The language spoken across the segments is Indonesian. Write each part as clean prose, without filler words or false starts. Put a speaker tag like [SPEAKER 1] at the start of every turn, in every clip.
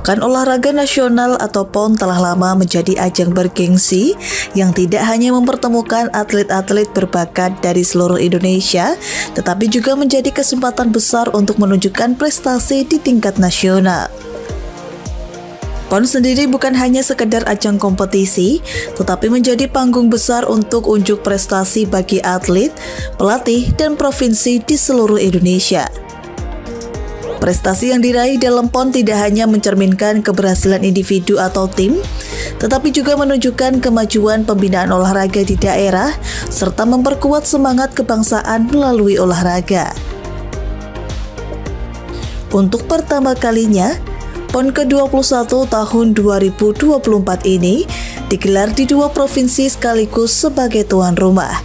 [SPEAKER 1] Pekan Olahraga Nasional atau PON telah lama menjadi ajang bergengsi yang tidak hanya mempertemukan atlet-atlet berbakat dari seluruh Indonesia, tetapi juga menjadi kesempatan besar untuk menunjukkan prestasi di tingkat nasional. PON sendiri bukan hanya sekedar ajang kompetisi, tetapi menjadi panggung besar untuk unjuk prestasi bagi atlet, pelatih, dan provinsi di seluruh Indonesia. Prestasi yang diraih dalam PON tidak hanya mencerminkan keberhasilan individu atau tim, tetapi juga menunjukkan kemajuan pembinaan olahraga di daerah, serta memperkuat semangat kebangsaan melalui olahraga. Untuk pertama kalinya, PON ke-21 tahun 2024 ini digelar di dua provinsi sekaligus sebagai tuan rumah,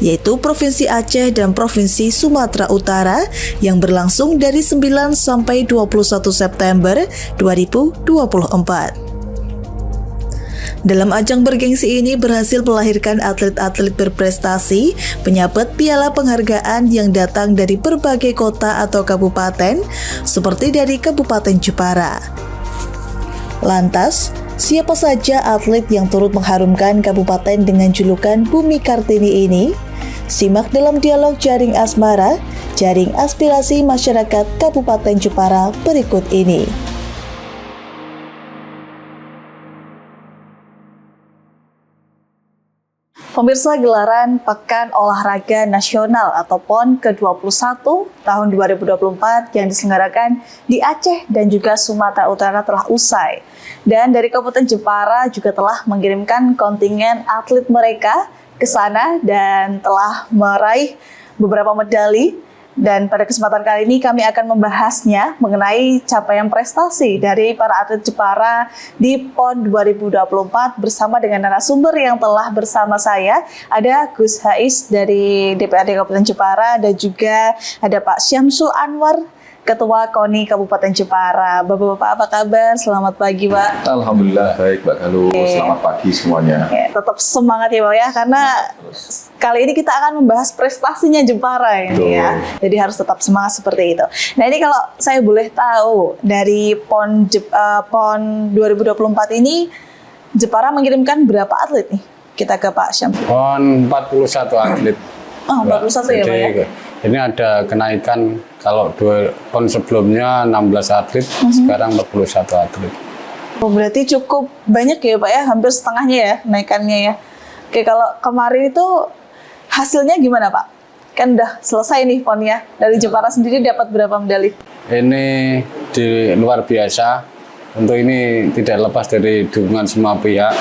[SPEAKER 1] yaitu Provinsi Aceh dan Provinsi Sumatera Utara yang berlangsung dari 9 sampai 21 September 2024. Dalam ajang bergengsi ini berhasil melahirkan atlet-atlet berprestasi, penyabet piala penghargaan yang datang dari berbagai kota atau kabupaten, seperti dari Kabupaten Jepara. Lantas, siapa saja atlet yang turut mengharumkan kabupaten dengan julukan Bumi Kartini ini? Simak dalam dialog Jaring Asmara, Jaring Aspirasi Masyarakat Kabupaten Jepara berikut ini. Pemirsa, gelaran Pekan Olahraga Nasional atau PON ke-21 tahun 2024 yang diselenggarakan di Aceh dan juga Sumatera Utara telah usai. Dan dari Kabupaten Jepara juga telah mengirimkan kontingen atlet mereka ke sana dan telah meraih beberapa medali. Dan pada kesempatan kali ini kami akan membahasnya mengenai capaian prestasi dari para atlet Jepara di PON 2024 bersama dengan narasumber yang telah bersama saya. Ada Gus Hais dari DPRD Kabupaten Jepara dan juga ada Pak Syamsul Anwar, Ketua KONI Kabupaten Jepara. Bapak-bapak apa kabar? Selamat pagi, Pak.
[SPEAKER 2] Alhamdulillah baik, Mbak Galuh. Selamat pagi semuanya.
[SPEAKER 1] Tetap semangat ya, Pak ya, karena kali ini kita akan membahas prestasinya Jepara ini ya. Jadi harus tetap semangat seperti itu. Nah, ini kalau saya boleh tahu dari PON 2024 ini Jepara mengirimkan berapa atlet nih? Kita ke Pak Syam.
[SPEAKER 3] PON 41 atlet.
[SPEAKER 1] Oh, 41 ya, Pak ya.
[SPEAKER 3] Ini ada kenaikan, kalau PON sebelumnya 16 atlet, sekarang 41 atlet.
[SPEAKER 1] Oh, berarti cukup banyak ya, Pak ya, hampir setengahnya ya naikannya ya. Oke, kalau kemarin itu hasilnya gimana, Pak? Kan udah selesai nih PON-nya. Dari Jepara sendiri dapat berapa medali?
[SPEAKER 3] Ini di luar biasa. Untuk ini tidak lepas dari dukungan semua pihak,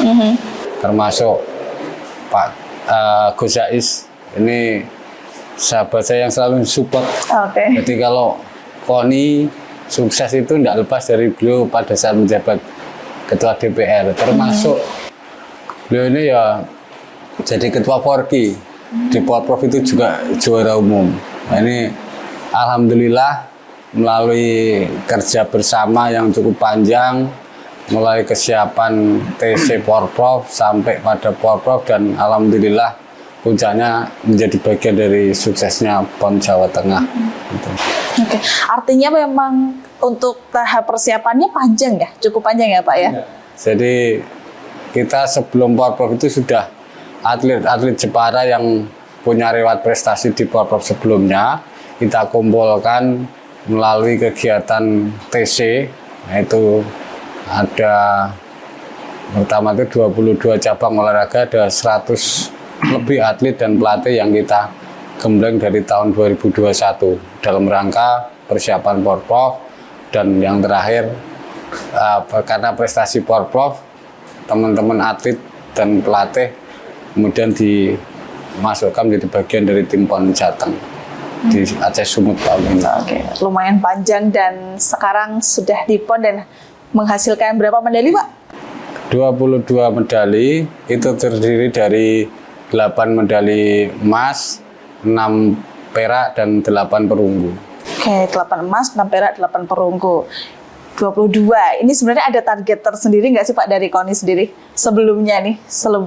[SPEAKER 3] termasuk Pak Gus Hais. Ini sahabat saya yang selalu support. Jadi kalau KONI sukses itu tidak lepas dari beliau pada saat menjabat Ketua DPR. Termasuk beliau ini ya jadi Ketua Forki. Di Porprov itu juga juara umum. Nah, ini alhamdulillah melalui kerja bersama yang cukup panjang, mulai kesiapan TC Porprov sampai pada Porprov, dan alhamdulillah puncaknya menjadi bagian dari suksesnya PON Jawa Tengah.
[SPEAKER 1] Oke. Artinya memang untuk tahap persiapannya panjang ya, cukup panjang ya, Pak ya?
[SPEAKER 3] Jadi kita sebelum Porprov itu sudah atlet-atlet Jepara yang punya riwayat prestasi di Porprov sebelumnya, kita kumpulkan melalui kegiatan TC. Nah, itu ada pertama itu 22 cabang olahraga, ada 100 lebih atlet dan pelatih yang kita gembleng dari tahun 2021 dalam rangka persiapan Porprov. Dan yang terakhir, karena prestasi Porprov, teman-teman atlet dan pelatih kemudian dimasukkan menjadi bagian dari tim PON Jateng di Aceh Sumut tahun ini.
[SPEAKER 1] Oke, lumayan panjang dan sekarang sudah di PON dan menghasilkan berapa medali, Pak?
[SPEAKER 3] 22 medali, itu terdiri dari 8 medali emas, 6 perak, dan 8 perunggu. Oke,
[SPEAKER 1] 8 emas, 6 perak, 8 perunggu. 22. Ini sebenarnya ada target tersendiri nggak sih, Pak, dari KONI sendiri sebelumnya nih,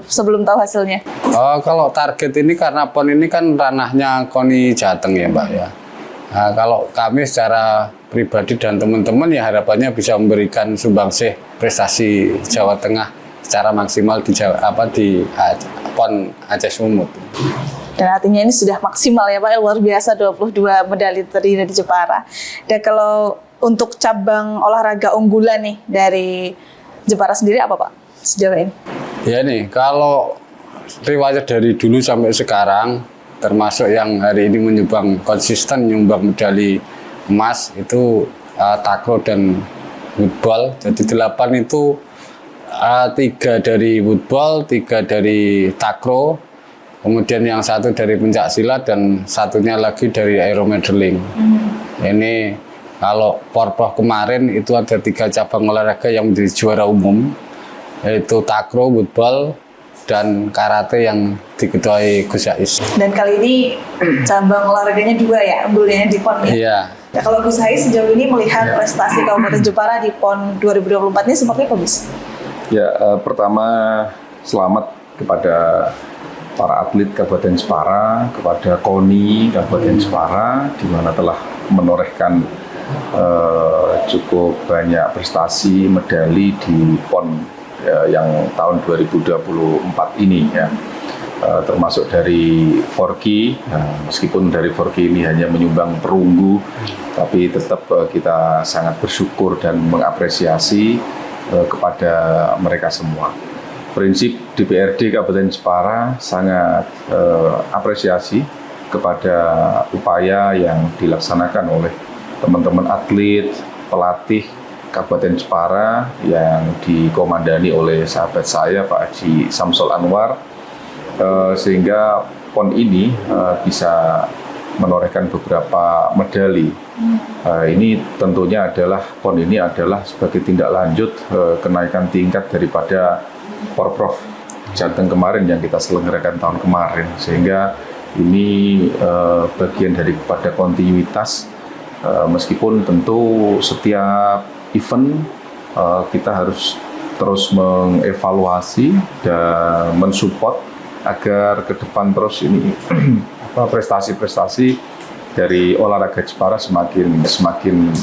[SPEAKER 1] sebelum tahu hasilnya?
[SPEAKER 3] Oh, kalau target ini karena PON ini kan ranahnya KONI Jateng ya, Mbak ya. Nah, kalau kami secara pribadi dan teman-teman ya harapannya bisa memberikan sumbangsih prestasi Jawa Tengah secara maksimal di PON Aceh Sumut.
[SPEAKER 1] Dan artinya ini sudah maksimal ya Pak, luar biasa 22 medali terdiri dari Jepara. Dan kalau untuk cabang olahraga unggulan nih dari Jepara sendiri apa Pak sejauh ini?
[SPEAKER 3] Ya nih, kalau riwayat dari dulu sampai sekarang, termasuk yang hari ini konsisten menyumbang medali emas itu takraw dan woodball. Jadi 8 itu 3 dari woodball, 3 dari takraw, kemudian yang 1 dari pencaksilat dan satunya lagi dari aeromodeling. Ini kalau Porprov kemarin itu ada 3 cabang olahraga yang menjadi juara umum, yaitu takraw, woodball, dan karate yang diketuai Gus Yais.
[SPEAKER 1] Dan kali ini cabang olahraganya 2 ya, unggulnya di PON ya?
[SPEAKER 3] Iya.
[SPEAKER 1] Nah, kalau Gus Yais sejauh ini melihat prestasi Kabupaten Jepara di PON 2024 ini seperti apa Gus?
[SPEAKER 2] Ya, pertama selamat kepada para atlet Kabupaten Jepara, kepada KONI Kabupaten Jepara, di mana telah menorehkan cukup banyak prestasi medali di PON yang tahun 2024 ini ya, termasuk dari Forky. Meskipun dari Forky ini hanya menyumbang perunggu, tapi tetap kita sangat bersyukur dan mengapresiasi kepada mereka semua. Prinsip DPRD Kabupaten Jepara sangat apresiasi kepada upaya yang dilaksanakan oleh teman-teman atlet, pelatih Kabupaten Jepara yang dikomandani oleh sahabat saya Pak Haji Samsul Anwar, sehingga PON ini bisa menorehkan beberapa medali. Ini tentunya adalah PON ini adalah sebagai tindak lanjut kenaikan tingkat daripada Porprov Jateng kemarin yang kita selenggarakan tahun kemarin, sehingga ini bagian daripada kontinuitas. Meskipun tentu setiap event kita harus terus mengevaluasi dan mensupport agar ke depan terus ini prestasi-prestasi dari olahraga Jepara semakin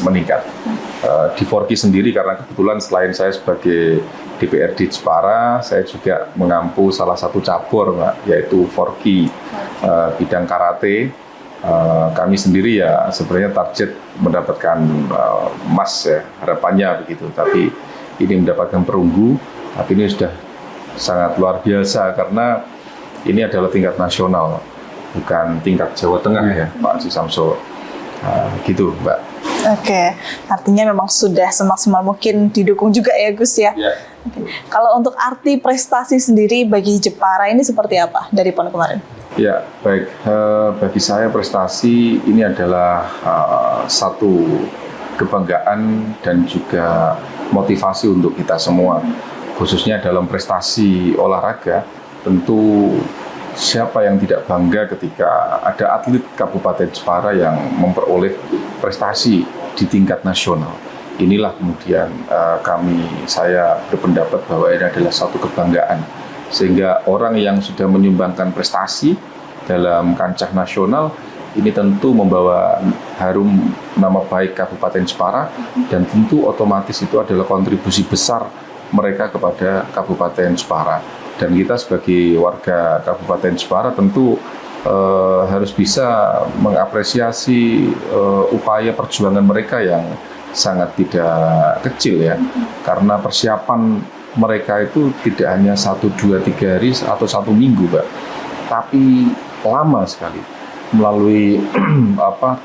[SPEAKER 2] meningkat. Di Forky sendiri, karena kebetulan selain saya sebagai DPRD Jepara, saya juga mengampu salah satu cabur Pak, yaitu Forky bidang karate. Kami sendiri ya sebenarnya target mendapatkan emas ya, harapannya begitu, tapi ini mendapatkan perunggu. Tapi ini sudah sangat luar biasa karena ini adalah tingkat nasional, bukan tingkat Jawa Tengah ya Pak Haji Samsul. Gitu Mbak.
[SPEAKER 1] Oke, artinya memang sudah semaksimal mungkin didukung juga ya Gus ya.
[SPEAKER 2] Ya.
[SPEAKER 1] Kalau untuk arti prestasi sendiri bagi Jepara ini seperti apa dari PON kemarin?
[SPEAKER 2] Ya, baik. Bagi saya prestasi ini adalah satu kebanggaan dan juga motivasi untuk kita semua. Khususnya dalam prestasi olahraga, tentu siapa yang tidak bangga ketika ada atlet Kabupaten Jepara yang memperoleh prestasi di tingkat nasional. Inilah kemudian saya berpendapat bahwa ini adalah satu kebanggaan, sehingga orang yang sudah menyumbangkan prestasi dalam kancah nasional ini tentu membawa harum nama baik Kabupaten Jepara, dan tentu otomatis itu adalah kontribusi besar mereka kepada Kabupaten Jepara. Dan kita sebagai warga Kabupaten Jepara tentu harus bisa mengapresiasi upaya perjuangan mereka yang sangat tidak kecil ya, karena persiapan mereka itu tidak hanya 1, 2, 3 hari atau 1 minggu Pak, tapi lama sekali melalui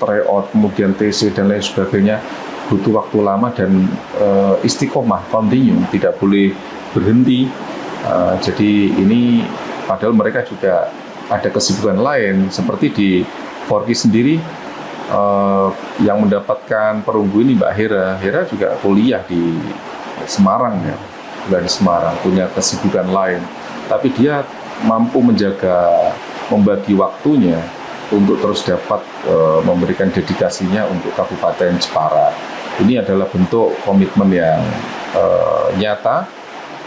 [SPEAKER 2] tryout, kemudian TC dan lain sebagainya, butuh waktu lama dan istiqomah, continue, tidak boleh berhenti. Jadi ini padahal mereka juga ada kesibukan lain, seperti di Forky sendiri yang mendapatkan perunggu ini Mbak Hera juga kuliah di Semarang ya, di Semarang, punya kesibukan lain, tapi dia mampu membagi waktunya untuk terus dapat memberikan dedikasinya untuk Kabupaten Jepara. Ini adalah bentuk komitmen yang nyata,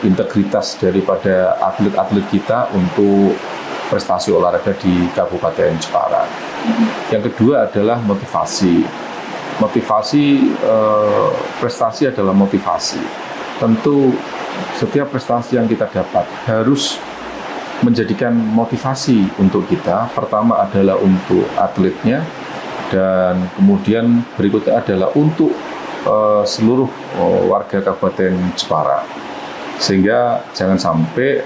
[SPEAKER 2] integritas daripada atlet-atlet kita untuk prestasi olahraga di Kabupaten Jepara. Yang kedua adalah motivasi. Prestasi adalah motivasi. Tentu setiap prestasi yang kita dapat harus menjadikan motivasi untuk kita. Pertama adalah untuk atletnya, dan kemudian berikutnya adalah untuk seluruh warga Kabupaten Jepara. Sehingga jangan sampai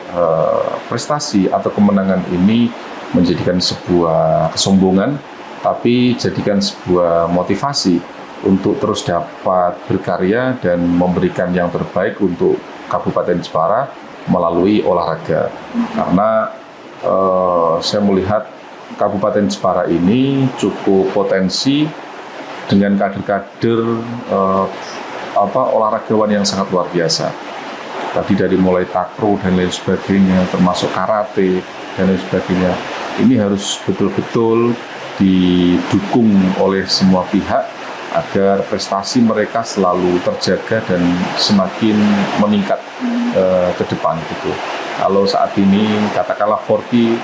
[SPEAKER 2] prestasi atau kemenangan ini menjadikan sebuah kesombongan, tapi jadikan sebuah motivasi untuk terus dapat berkarya dan memberikan yang terbaik untuk Kabupaten Jepara melalui olahraga. Karena saya melihat Kabupaten Jepara ini cukup potensi dengan kader-kader olahragawan yang sangat luar biasa. Tadi dari mulai takraw dan lain sebagainya, termasuk karate dan lain sebagainya. Ini harus betul-betul didukung oleh semua pihak agar prestasi mereka selalu terjaga dan semakin meningkat ke depan gitu. Kalau saat ini katakanlah Forky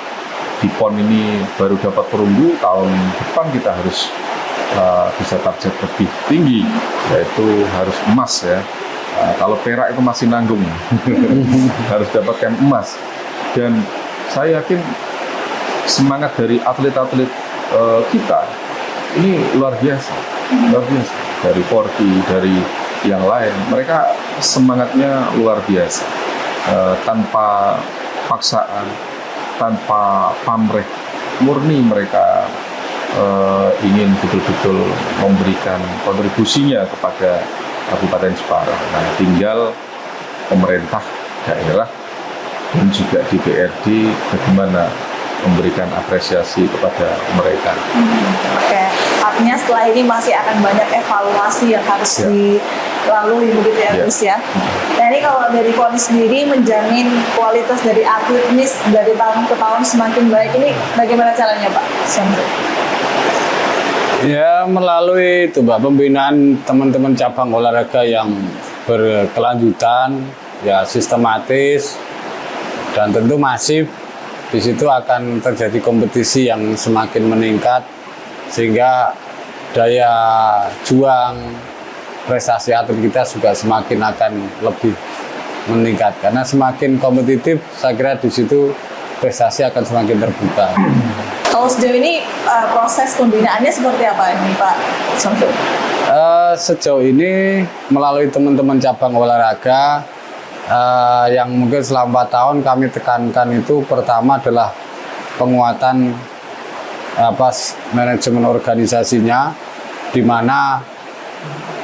[SPEAKER 2] di PON ini baru dapat perunggu, tahun depan kita harus bisa target lebih tinggi, yaitu harus emas ya. Kalau perak itu masih nanggung, harus dapatkan emas. Dan saya yakin semangat dari atlet-atlet kita ini luar biasa. Dari Forky, dari yang lain, mereka semangatnya luar biasa, tanpa paksaan, tanpa pamrih, murni mereka ingin betul-betul memberikan kontribusinya kepada Kabupaten Jepara. Nah, tinggal pemerintah daerah dan juga DPRD bagaimana memberikan apresiasi kepada mereka.
[SPEAKER 1] Oke, artinya setelah ini masih akan banyak evaluasi yang harus dilalui begitu ya, Gus ya. Nah, ini kalau dari Koni sendiri menjamin kualitas dari atlet ini dari tahun ke tahun semakin baik, ini bagaimana caranya, Pak?
[SPEAKER 3] Ya, melalui itu Mbak, pembinaan teman-teman cabang olahraga yang berkelanjutan, ya sistematis, dan tentu masif. Di situ akan terjadi kompetisi yang semakin meningkat, sehingga daya juang prestasi atlet kita juga semakin akan lebih meningkat. Karena semakin kompetitif, saya kira di situ prestasi akan semakin terbuka.
[SPEAKER 1] Kalau sejauh ini proses pembinaannya seperti apa ini Pak Samsul?
[SPEAKER 3] Sejauh ini melalui teman-teman cabang olahraga yang mungkin selama 4 tahun kami tekankan itu, pertama adalah penguatan manajemen organisasinya, di mana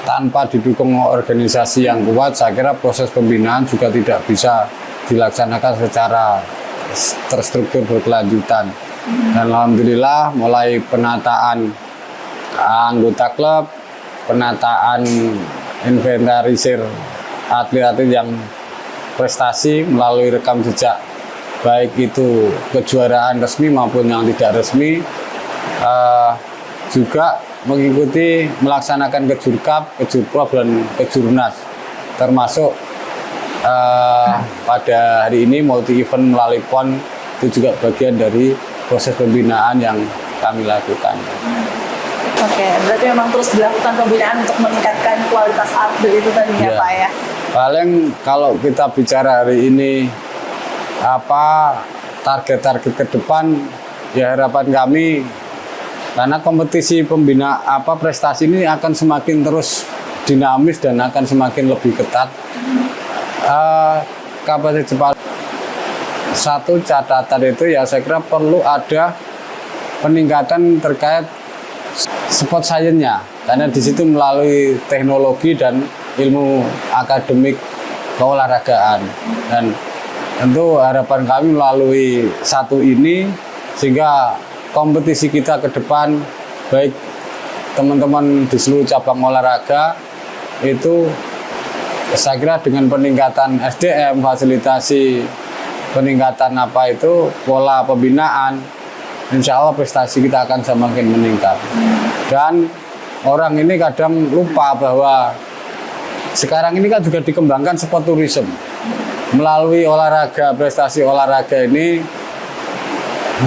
[SPEAKER 3] tanpa didukung organisasi yang kuat, saya kira proses pembinaan juga tidak bisa dilaksanakan secara terstruktur berkelanjutan. Dan alhamdulillah mulai penataan anggota klub, penataan inventarisir atlet-atlet yang prestasi melalui rekam jejak, baik itu kejuaraan resmi maupun yang tidak resmi, juga mengikuti melaksanakan kejurkap, kejurprov, dan kejurnas, termasuk pada hari ini multi event melalui PON itu juga bagian dari proses pembinaan yang kami lakukan.
[SPEAKER 1] Oke, berarti memang terus dilakukan pembinaan untuk meningkatkan kualitas atlet itu tadi ya Pak ya?
[SPEAKER 3] Paling kalau kita bicara hari ini apa target-target ke depan, ya harapan kami, karena kompetisi prestasi ini akan semakin terus dinamis dan akan semakin lebih ketat. Kabupaten Jepara, satu catatan itu ya saya kira perlu ada peningkatan terkait sport science-nya, karena di situ melalui teknologi dan ilmu akademik keolahragaan, dan tentu harapan kami melalui satu ini sehingga kompetisi kita ke depan, baik teman-teman di seluruh cabang olahraga itu, saya kira dengan peningkatan SDM, fasilitasi, peningkatan pola pembinaan, insya Allah prestasi kita akan semakin meningkat. Dan orang ini kadang lupa bahwa sekarang ini kan juga dikembangkan sport tourism. Melalui olahraga, prestasi olahraga ini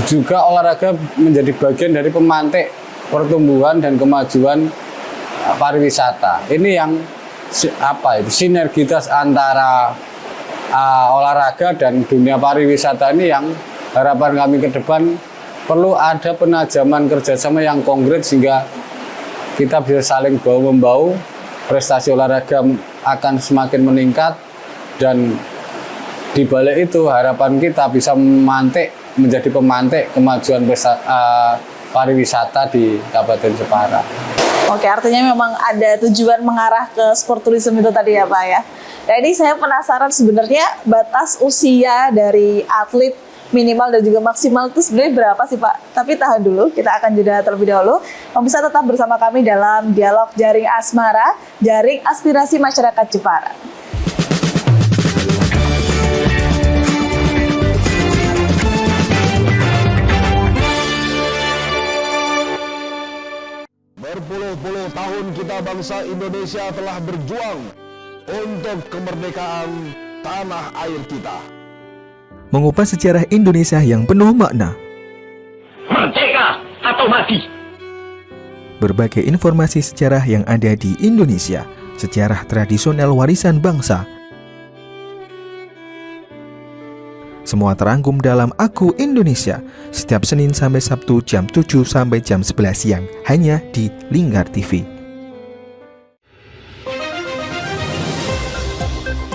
[SPEAKER 3] Juga olahraga menjadi bagian dari pemantik pertumbuhan dan kemajuan pariwisata. Ini yang sinergitas antara olahraga dan dunia pariwisata ini yang harapan kami ke depan perlu ada penajaman kerjasama yang konkret sehingga kita bisa saling bahu-membahu, prestasi olahraga akan semakin meningkat, dan di balik itu harapan kita bisa menjadi pemantik kemajuan pariwisata di Kabupaten Jepara.
[SPEAKER 1] Oke, artinya memang ada tujuan mengarah ke sport tourism itu tadi ya Pak ya. Jadi saya penasaran sebenarnya batas usia dari atlet minimal dan juga maksimal itu sebenarnya berapa sih Pak? Tapi tahan dulu, kita akan jeda terlebih dahulu. Pemirsa tetap bersama kami dalam dialog Jaring Asmara, Jaring Aspirasi Masyarakat Jepara.
[SPEAKER 4] Berpuluh-puluh tahun kita bangsa Indonesia telah berjuang untuk kemerdekaan tanah air kita.
[SPEAKER 5] Mengupas sejarah Indonesia yang penuh makna.
[SPEAKER 6] Merdeka atau mati.
[SPEAKER 5] Berbagai informasi sejarah yang ada di Indonesia, sejarah tradisional warisan bangsa. Semua terangkum dalam Aku Indonesia, setiap Senin sampai Sabtu jam 7 sampai jam 11 siang, hanya di Lingkar TV.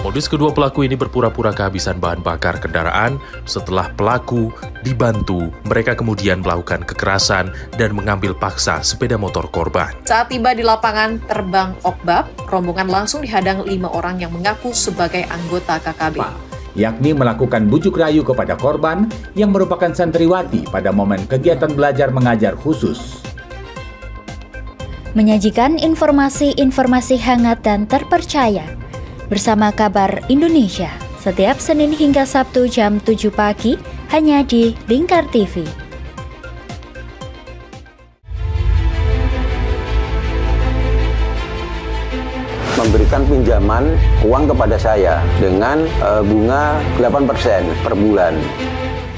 [SPEAKER 7] Modus kedua pelaku ini berpura-pura kehabisan bahan bakar kendaraan. Setelah pelaku dibantu, mereka kemudian melakukan kekerasan dan mengambil paksa sepeda motor korban.
[SPEAKER 8] Saat tiba di lapangan terbang Okbab, rombongan langsung dihadang 5 orang yang mengaku sebagai anggota KKB.
[SPEAKER 9] Yakni melakukan bujuk rayu kepada korban yang merupakan santriwati pada momen kegiatan belajar mengajar khusus.
[SPEAKER 10] Menyajikan informasi-informasi hangat dan terpercaya bersama Kabar Indonesia setiap Senin hingga Sabtu jam 7 pagi hanya di Lingkar TV.
[SPEAKER 11] Memberikan pinjaman uang kepada saya dengan bunga 8% per bulan.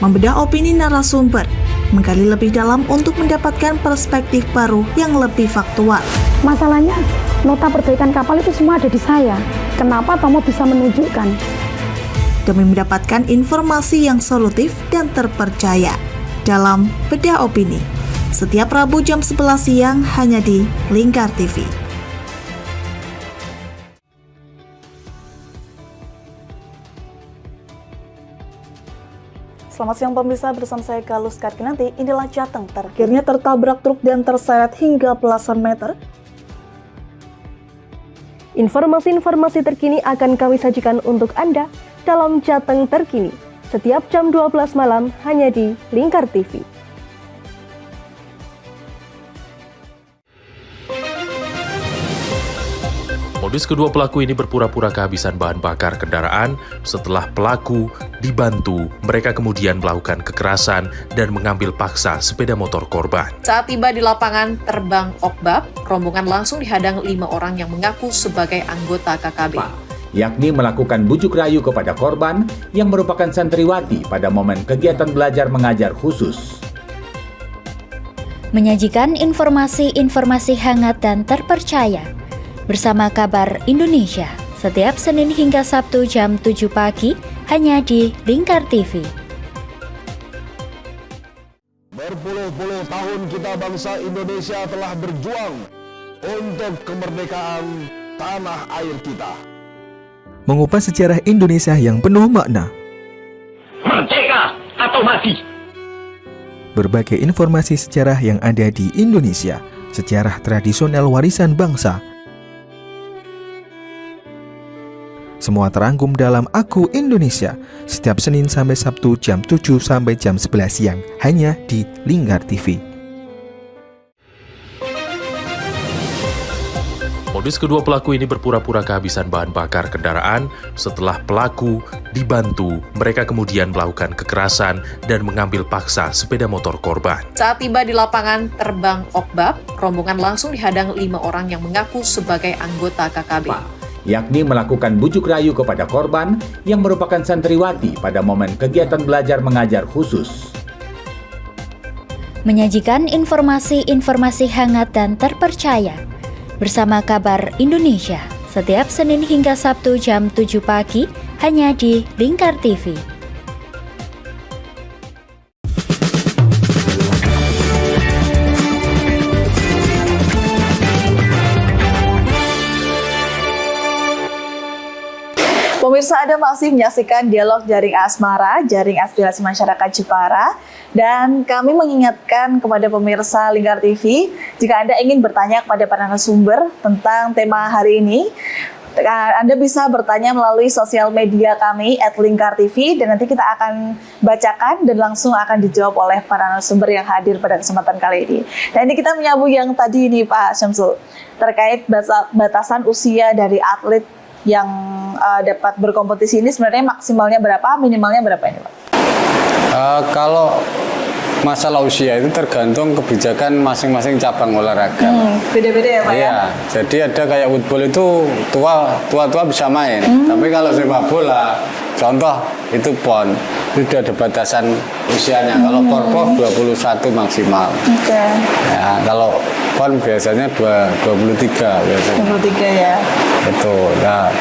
[SPEAKER 1] Membedah opini narasumber, menggali lebih dalam untuk mendapatkan perspektif baru yang lebih faktual.
[SPEAKER 12] Masalahnya, nota perbaikan kapal itu semua ada di saya. Kenapa Tomo bisa menunjukkan?
[SPEAKER 1] Demi mendapatkan informasi yang solutif dan terpercaya dalam Bedah Opini. Setiap Rabu jam 11 siang hanya di Lingkar TV. Selamat siang pemirsa, bersama saya Galus Karkinanti. Inilah Jateng terakhirnya tertabrak truk dan terseret hingga belasan meter.
[SPEAKER 12] Informasi-informasi terkini akan kami sajikan untuk Anda dalam Jateng Terkini, setiap jam 12 malam hanya di Lingkar TV.
[SPEAKER 7] Modus kedua pelaku ini berpura-pura kehabisan bahan bakar kendaraan. Setelah pelaku dibantu, mereka kemudian melakukan kekerasan dan mengambil paksa sepeda motor korban.
[SPEAKER 8] Saat tiba di lapangan terbang Okbab, rombongan langsung dihadang 5 orang yang mengaku sebagai anggota KKB.
[SPEAKER 9] Yakni melakukan bujuk rayu kepada korban yang merupakan santriwati pada momen kegiatan belajar mengajar khusus.
[SPEAKER 10] Menyajikan informasi-informasi hangat dan terpercaya bersama Kabar Indonesia setiap Senin hingga Sabtu jam 7 pagi hanya di Lingkar TV.
[SPEAKER 4] Berpuluh-puluh tahun kita bangsa Indonesia telah berjuang untuk kemerdekaan tanah air kita.
[SPEAKER 5] Mengupas sejarah Indonesia yang penuh makna.
[SPEAKER 6] Merdeka atau mati.
[SPEAKER 5] Berbagai informasi sejarah yang ada di Indonesia, sejarah tradisional warisan bangsa. Semua terangkum dalam Aku Indonesia, setiap Senin sampai Sabtu jam 7 sampai jam 11 siang, hanya di Lingkar TV.
[SPEAKER 7] Modus kedua pelaku ini berpura-pura kehabisan bahan bakar kendaraan. Setelah pelaku dibantu, mereka kemudian melakukan kekerasan dan mengambil paksa sepeda motor korban.
[SPEAKER 8] Saat tiba di lapangan terbang Okbab, rombongan langsung dihadang 5 orang yang mengaku sebagai anggota KKB.
[SPEAKER 9] Yakni melakukan bujuk rayu kepada korban yang merupakan santriwati pada momen kegiatan belajar mengajar khusus.
[SPEAKER 10] menyajikan informasi-informasi hangat dan terpercaya bersama Kabar Indonesia setiap Senin hingga Sabtu jam 7 pagi hanya di Lingkar TV.
[SPEAKER 1] Pemirsa, Anda masih menyaksikan dialog Jaring Asmara, Jaring Aspirasi Masyarakat Jepara, dan kami mengingatkan kepada pemirsa Lingkar TV, jika Anda ingin bertanya kepada para narasumber tentang tema hari ini, Anda bisa bertanya melalui sosial media kami @lingkartv, dan nanti kita akan bacakan dan langsung akan dijawab oleh para narasumber yang hadir pada kesempatan kali ini. Dan ini kita menyambung yang tadi ini Pak Syamsul, terkait batasan usia dari atlet yang dapat berkompetisi ini sebenarnya maksimalnya berapa, minimalnya berapa ini Pak?
[SPEAKER 3] Kalau masalah usia itu tergantung kebijakan masing-masing cabang olahraga.
[SPEAKER 1] Beda-beda ya Pak ya?
[SPEAKER 3] Iya, jadi ada kayak football itu tua bisa main. Tapi kalau sepak bola, contoh itu PON, itu ada batasan usianya. Kalau Korpov 21 maksimal.
[SPEAKER 1] Oke.
[SPEAKER 3] Ya, kalau PON biasanya 23 biasanya.
[SPEAKER 1] 23 ya.
[SPEAKER 3] Itu. Nah,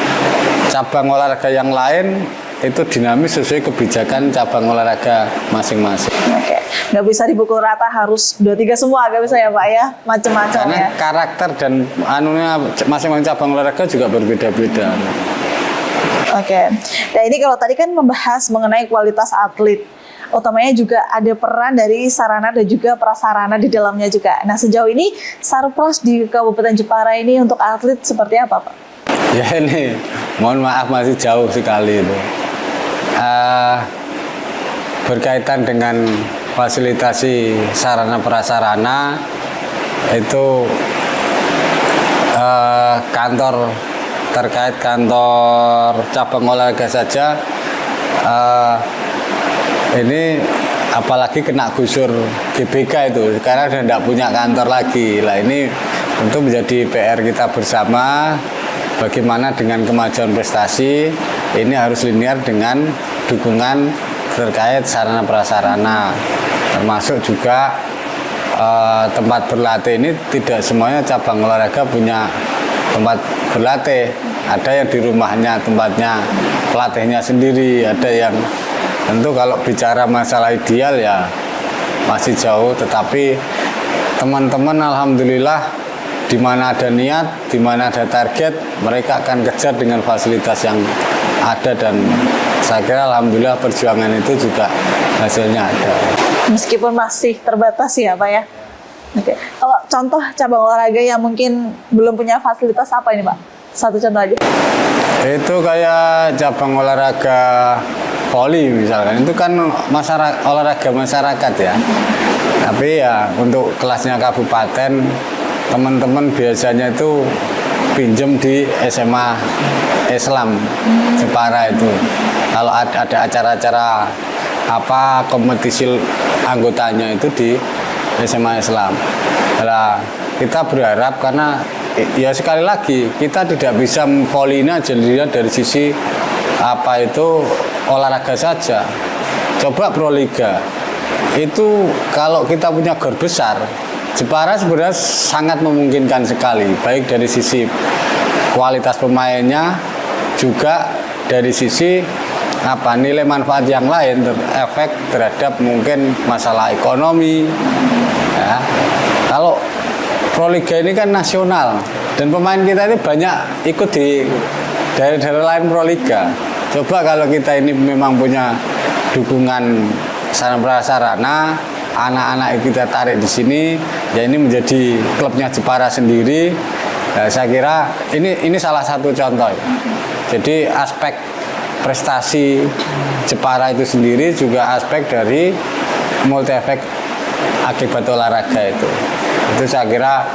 [SPEAKER 3] cabang olahraga yang lain itu dinamis sesuai kebijakan cabang olahraga masing-masing.
[SPEAKER 1] Oke, nggak bisa dipukul rata harus 23 semua, nggak bisa ya Pak ya, macam-macam ya.
[SPEAKER 3] Karena karakter dan anunya masing-masing cabang olahraga juga berbeda-beda.
[SPEAKER 1] Oke, nah ini kalau tadi kan membahas mengenai kualitas atlet, utamanya juga ada peran dari sarana dan juga prasarana di dalamnya juga. Nah sejauh ini Sarpras di Kabupaten Jepara ini untuk atlet seperti apa Pak?
[SPEAKER 3] Ya ini, mohon maaf masih jauh sekali itu. Berkaitan dengan fasilitasi sarana prasarana itu kantor terkait kantor cabang olahraga saja ini apalagi kena gusur GBK itu sekarang sudah tidak punya kantor lagi. Lah ini tentu menjadi PR kita bersama, bagaimana dengan kemajuan prestasi ini harus linear dengan dukungan terkait sarana prasarana, termasuk juga tempat berlatih ini tidak semuanya cabang olahraga punya tempat berlatih. Ada yang di rumahnya tempatnya pelatihnya sendiri, ada yang tentu kalau bicara masalah ideal ya masih jauh, tetapi teman-teman alhamdulillah di mana ada niat, di mana ada target, mereka akan kejar dengan fasilitas yang ada, dan saya kira alhamdulillah perjuangan itu juga hasilnya ada.
[SPEAKER 1] Meskipun masih terbatas ya Pak ya. Oke. Kalau contoh cabang olahraga yang mungkin belum punya fasilitas apa ini Pak? Satu contoh aja.
[SPEAKER 3] Itu kayak cabang olahraga voli misalkan, itu kan olahraga masyarakat ya. Tapi ya untuk kelasnya kabupaten, teman-teman biasanya itu pinjem di SMA Islam Jepara itu. Kalau ada acara-acara apa kompetisi anggotanya itu di SMA Islam. Nah, kita berharap karena ya sekali lagi kita tidak bisa volinya dilihat dari sisi apa itu olahraga saja. Coba Proliga itu kalau kita punya gor besar, Jepara sebenarnya sangat memungkinkan sekali, baik dari sisi kualitas pemainnya juga dari sisi nilai manfaat yang lain, efek terhadap mungkin masalah ekonomi. Ya. Kalau Proliga ini kan nasional dan pemain kita ini banyak ikut di daerah-daerah lain Proliga. Coba kalau kita ini memang punya dukungan sarana prasarana, anak-anak kita tarik di sini, ya ini menjadi klubnya Jepara sendiri. Nah, saya kira ini salah satu contoh. Jadi aspek prestasi Jepara itu sendiri juga aspek dari multi efek akibat olahraga itu. Itu saya kira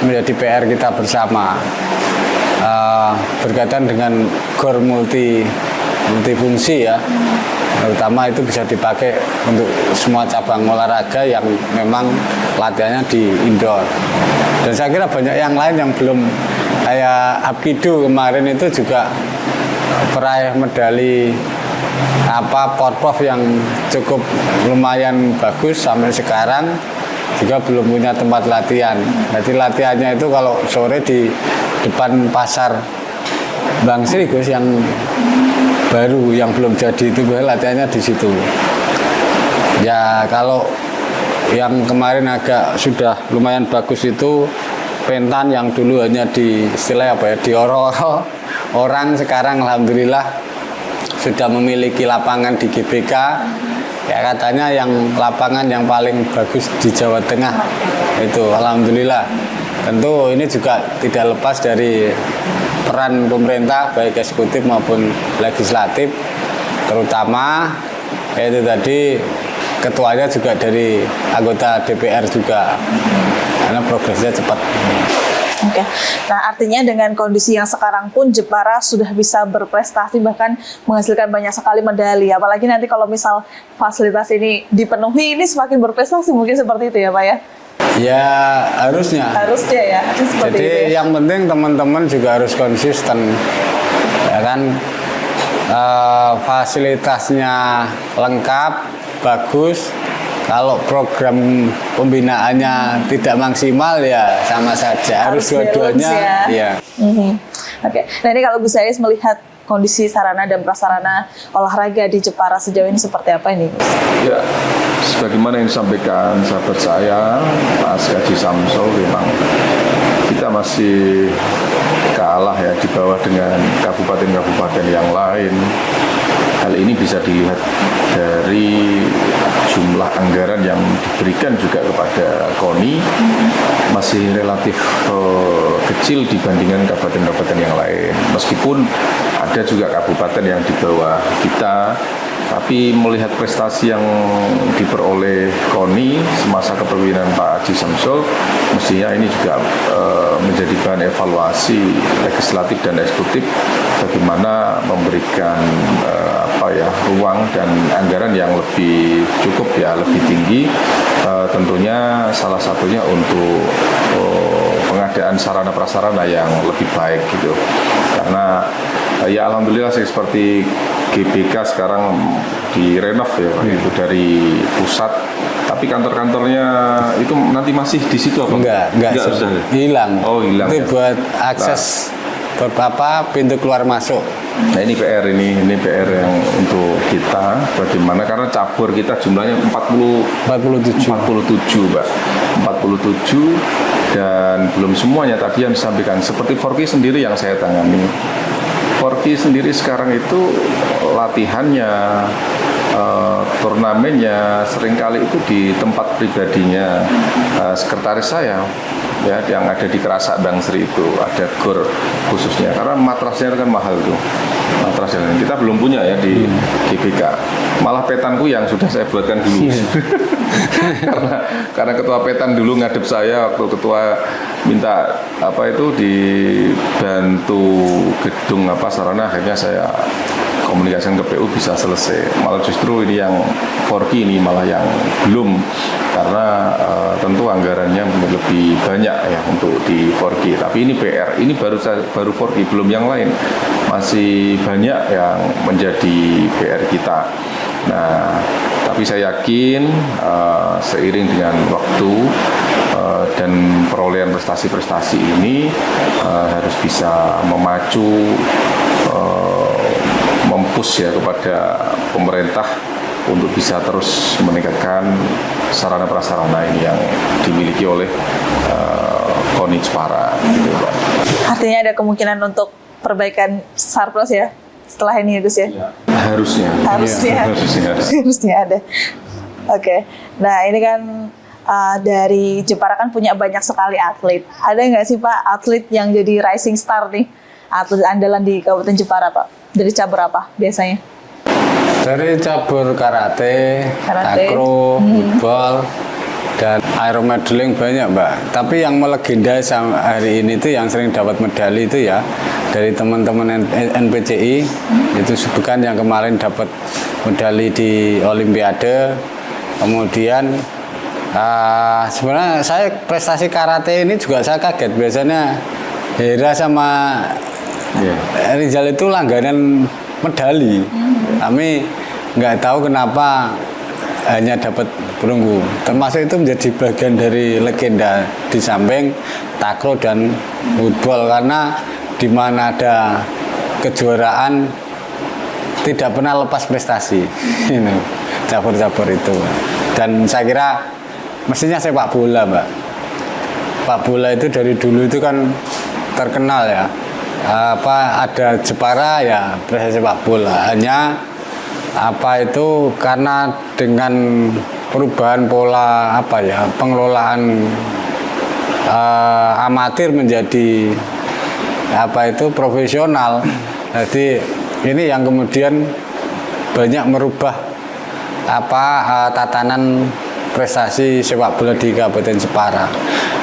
[SPEAKER 3] menjadi PR kita bersama. Berkaitan dengan gor multifungsi ya, terutama itu bisa dipakai untuk semua cabang olahraga yang memang latihannya di indoor. Dan saya kira banyak yang lain yang belum, kayak Hapkido kemarin itu juga peraih medali Porprov yang cukup lumayan bagus sampai sekarang. juga belum punya tempat latihan. Jadi latihannya itu kalau sore di depan pasar Bang Sri Gus yang baru, yang belum jadi itu latihannya di situ. Ya kalau yang kemarin agak sudah lumayan bagus itu Pentan yang dulu hanya di istilah apa ya, di oro-oro orang, sekarang alhamdulillah sudah memiliki lapangan di GBK. Ya katanya yang lapangan yang paling bagus di Jawa Tengah itu alhamdulillah. Tentu ini juga tidak lepas dari peran pemerintah baik eksekutif maupun legislatif, terutama yaitu tadi ketuanya juga dari anggota DPR juga, karena progresnya cepat.
[SPEAKER 1] Oke, nah artinya dengan kondisi yang sekarang pun Jepara sudah bisa berprestasi bahkan menghasilkan banyak sekali medali. Apalagi nanti kalau misal fasilitas ini dipenuhi, ini semakin berprestasi mungkin seperti itu ya Pak ya?
[SPEAKER 3] Ya harusnya.
[SPEAKER 1] Harusnya ya, seperti
[SPEAKER 3] jadi
[SPEAKER 1] itu ya.
[SPEAKER 3] Yang penting teman-teman juga harus konsisten, ya kan. Fasilitasnya lengkap, bagus. Kalau program pembinaannya tidak maksimal ya sama saja, harus dua-duanya. Ya.
[SPEAKER 1] Oke, nah ini kalau Gus Zais melihat kondisi sarana dan prasarana olahraga di Jepara sejauh ini seperti apa ini?
[SPEAKER 2] Ya, sebagaimana yang disampaikan sahabat saya, Mas Haji Samsul, memang kita masih kalah ya di bawah dengan kabupaten-kabupaten yang lain. Hal ini bisa dilihat dari jumlah anggaran yang diberikan juga kepada KONI masih relatif kecil dibandingkan kabupaten-kabupaten yang lain. Meskipun ada juga kabupaten yang di bawah kita, tapi melihat prestasi yang diperoleh KONI semasa kepemimpinan Pak Haji Samsul, mestinya ini juga menjadi bahan evaluasi legislatif dan eksekutif bagaimana memberikan ruang dan anggaran yang lebih cukup ya, lebih tinggi, tentunya salah satunya untuk pengadaan sarana prasarana yang lebih baik gitu. Karena ya alhamdulillah seperti GBK sekarang direnov ya Pak, itu dari pusat, tapi kantor-kantornya itu nanti masih di situ apa?
[SPEAKER 3] Enggak sudah hilang.
[SPEAKER 2] Oh, hilang.
[SPEAKER 3] Itu
[SPEAKER 2] ya?
[SPEAKER 3] buat akses beberapa pintu keluar masuk.
[SPEAKER 2] Nah ini PR ini PR yang untuk kita bagaimana, karena cabur kita jumlahnya 47 Mbak. 47 dan belum semuanya tadi yang disampaikan. Seperti Forky sendiri yang saya tangani. Forky sendiri sekarang itu latihannya, turnamennya seringkali itu di tempat pribadinya sekretaris saya ya, yang ada di Kerasak Bang Sri itu ada gor khususnya, karena matrasnya kan mahal tuh. Matrasnya kita belum punya ya di GBK. Malah petanku yang sudah saya buatkan dulu. karena ketua petan dulu ngadep saya waktu ketua minta dibantu gedung sarana, akhirnya saya komunikasikan ke PU bisa selesai. Malah justru ini yang Forky ini malah yang belum, karena tentu anggarannya lebih banyak ya untuk di Forky. Tapi ini PR, ini baru Forky, belum yang lain. Masih banyak yang menjadi PR kita. Nah, tapi saya yakin seiring dengan waktu dan perolehan prestasi-prestasi ini harus bisa memacu, mempush ya kepada pemerintah untuk bisa terus meningkatkan sarana prasarana ini yang dimiliki oleh KONI Jepara. Gitu, Pak.
[SPEAKER 1] Artinya ada kemungkinan untuk perbaikan Sarpros ya setelah ini ya Gus ya?
[SPEAKER 2] Harusnya
[SPEAKER 1] ada. Oke. Nah ini kan dari Jepara kan punya banyak sekali atlet. Ada nggak sih Pak atlet yang jadi rising star nih, atlet andalan di Kabupaten Jepara Pak? Dari cabur apa biasanya?
[SPEAKER 3] Dari cabur karate, taekwondo, football, dan aeromodeling banyak Mbak. Tapi yang melegenda hari ini itu yang sering dapat medali itu ya dari teman-teman NPCI, itu bukan yang kemarin dapat medali di Olimpiade. Kemudian sebenarnya saya prestasi karate ini juga saya kaget. Biasanya Hera sama Rizal itu langganan medali. Kami nggak tahu kenapa hanya dapat perunggu. Termasuk itu menjadi bagian dari legenda di samping takraw dan football, karena di mana ada kejuaraan tidak pernah lepas prestasi. Cabur-cabur itu. Dan saya kira mestinya sepak bola, Mbak. Sepak bola itu dari dulu itu kan terkenal ya. Ada Jepara ya prestasi sepak bola. Hanya karena dengan perubahan pola pengelolaan amatir menjadi profesional. Jadi ini yang kemudian banyak merubah tatanan prestasi sepak bola di Kabupaten Jepara.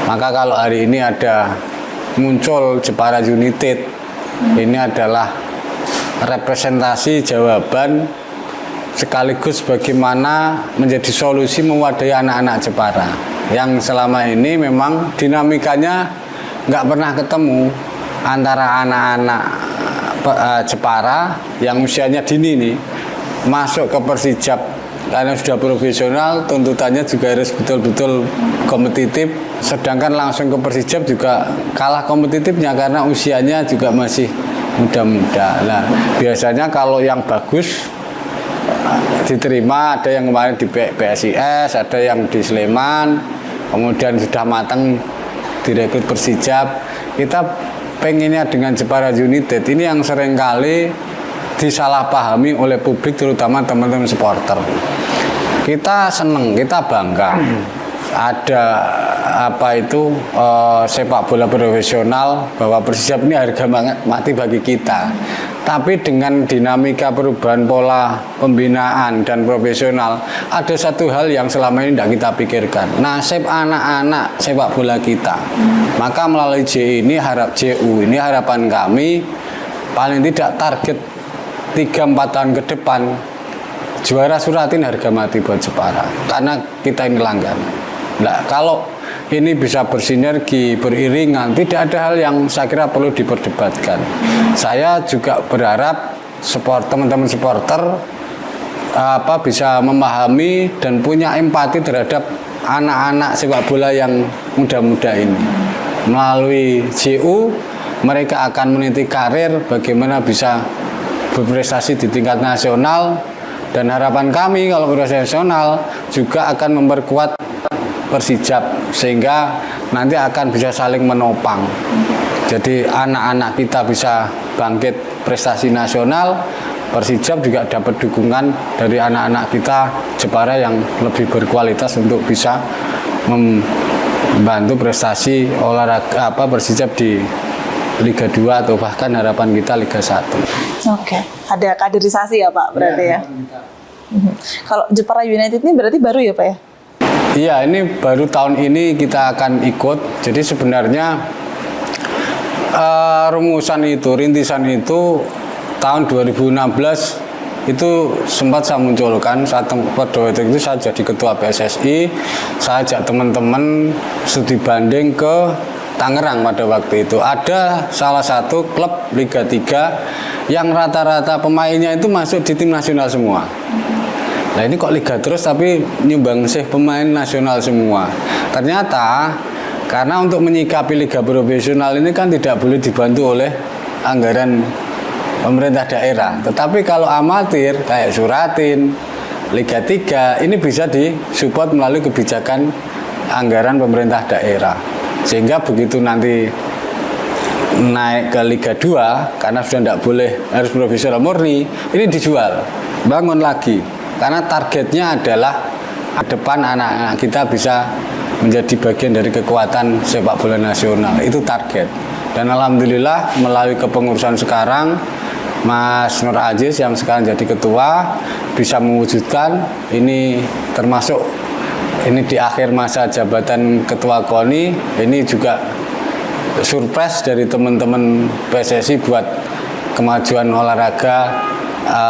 [SPEAKER 3] Maka kalau hari ini ada muncul Jepara United, ini adalah representasi jawaban sekaligus bagaimana menjadi solusi mewadahi anak-anak Jepara yang selama ini memang dinamikanya nggak pernah ketemu antara anak-anak Jepara yang usianya dini nih masuk ke Persijap. Karena sudah profesional, tuntutannya juga harus betul-betul kompetitif. Sedangkan langsung ke Persijap juga kalah kompetitifnya karena usianya juga masih muda-muda. Nah, biasanya kalau yang bagus diterima, ada yang kemarin di PSIS, ada yang di Sleman, kemudian sudah matang direkrut Persijap. Kita pengennya dengan Jepara United ini yang seringkali disalahpahami oleh publik, terutama teman-teman supporter. Kita seneng, kita bangga ada sepak bola profesional, bahwa Persijap ini harga mati bagi kita. Tapi dengan dinamika perubahan pola pembinaan dan profesional, ada satu hal yang selama ini tidak kita pikirkan, nasib anak-anak sepak bola kita. Maka melalui JU ini harapan kami paling tidak target 3-4 tahun ke depan juara Suratin harga mati buat Jepara, karena kita ini langganan. Nah, kalau ini bisa bersinergi, beriringan, tidak ada hal yang saya kira perlu diperdebatkan. Saya juga berharap teman-teman supporter bisa memahami dan punya empati terhadap anak-anak sepak bola yang muda-muda ini. Melalui JU mereka akan meniti karir bagaimana bisa berprestasi di tingkat nasional, dan harapan kami kalau profesional juga akan memperkuat Persijap sehingga nanti akan bisa saling menopang. Jadi anak-anak kita bisa bangkit prestasi nasional, Persijap juga dapat dukungan dari anak-anak kita Jepara yang lebih berkualitas untuk bisa membantu prestasi olahraga Persijap di Liga 2 atau bahkan harapan kita Liga 1.
[SPEAKER 1] Oke, ada kaderisasi ya Pak berarti ya? Kalau Jepara United ini berarti baru ya Pak ya?
[SPEAKER 3] Iya, ini baru tahun ini kita akan ikut. Jadi sebenarnya rintisan itu tahun 2016 itu sempat saya munculkan. Saat pada waktu itu saya jadi ketua PSSI, saya ajak teman-teman studi banding ke Tangerang pada waktu itu. Ada salah satu klub Liga 3 yang rata-rata pemainnya itu masuk di tim nasional semua. Nah ini kok liga terus tapi nyumbang sih pemain nasional semua. Ternyata karena untuk menyikapi liga profesional ini kan tidak boleh dibantu oleh anggaran pemerintah daerah. Tetapi kalau amatir kayak Suratin, Liga 3 ini bisa disupport melalui kebijakan anggaran pemerintah daerah. Sehingga begitu nanti naik ke Liga 2 karena sudah tidak boleh harus profesional murni, ini dijual, bangun lagi. Karena targetnya adalah ke depan anak-anak kita bisa menjadi bagian dari kekuatan sepak bola nasional. Itu target. Dan alhamdulillah melalui kepengurusan sekarang Mas Nur Aziz yang sekarang jadi ketua bisa mewujudkan ini, termasuk ini di akhir masa jabatan ketua KONI. Ini juga surprise dari teman-teman PSSI buat kemajuan olahraga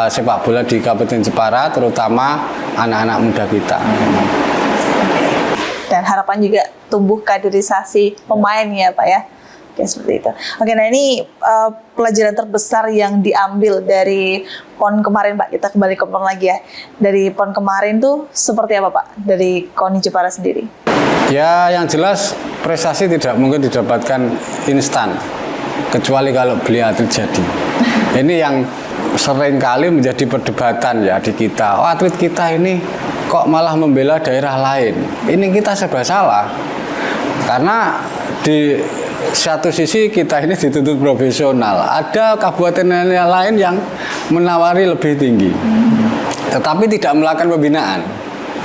[SPEAKER 3] sepak bola di Kabupaten Jepara, terutama anak-anak muda kita.
[SPEAKER 1] Dan harapan juga tumbuh kaderisasi pemain ya Pak ya. Oke, seperti itu. Oke, nah ini pelajaran terbesar yang diambil dari PON kemarin, Pak. Kita kembali ke PON lagi ya. Dari PON kemarin tuh seperti apa, Pak? Dari KONI Jepara sendiri?
[SPEAKER 3] Ya, yang jelas prestasi tidak mungkin didapatkan instan, kecuali kalau beli atlet jadi. Ini yang sering kali menjadi perdebatan ya di kita. Oh, atlet kita ini kok malah membela daerah lain. Ini kita serba salah. Karena di satu sisi kita ini dituntut profesional. Ada kabupaten lain yang menawari lebih tinggi, tetapi tidak melakukan pembinaan.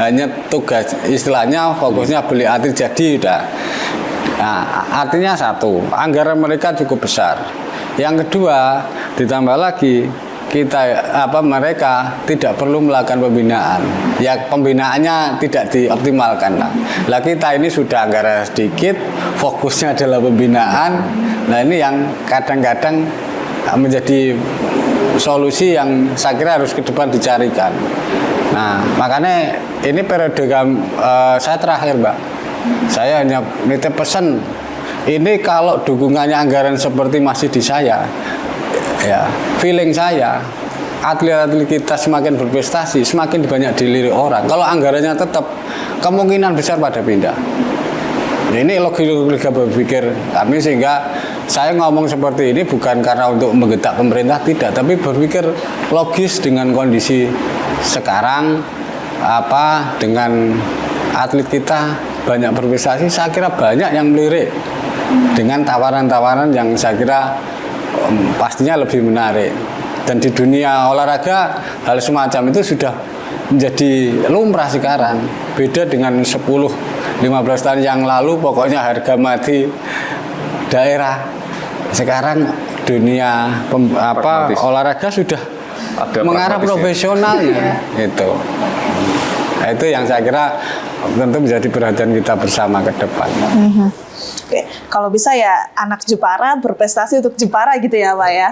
[SPEAKER 3] Hanya tugas, istilahnya fokusnya beli atlet jadi udah. Nah, artinya satu, anggaran mereka cukup besar. Yang kedua, ditambah lagi mereka tidak perlu melakukan pembinaan. Ya, pembinaannya tidak dioptimalkan lah. Kita ini sudah anggaran sedikit, fokusnya adalah pembinaan. Nah, ini yang kadang-kadang menjadi solusi yang saya kira harus ke depan dicarikan. Nah, makanya ini periode saya terakhir, Mbak. Saya hanya nitip pesan, ini kalau dukungannya anggaran seperti masih di saya, ya, feeling saya, atlet-atlet kita semakin berprestasi, semakin banyak dilirik orang. Kalau anggarannya tetap, kemungkinan besar pada pindah. Ini logika berpikir kami, sehingga saya ngomong seperti ini bukan karena untuk menggetak pemerintah, tidak, tapi berpikir logis dengan kondisi sekarang, dengan atlet kita banyak berprestasi, saya kira banyak yang melirik dengan tawaran-tawaran yang saya kira pastinya lebih menarik. Dan di dunia olahraga hal semacam itu sudah menjadi lumrah sekarang. Beda dengan 10-15 tahun yang lalu, pokoknya harga mati daerah. Sekarang dunia olahraga sudah ada mengarah profesionalnya. Itu yang saya kira tentu menjadi perhatian kita bersama ke depan.
[SPEAKER 1] Oke, kalau bisa ya anak Jepara berprestasi untuk Jepara gitu ya, Pak ya.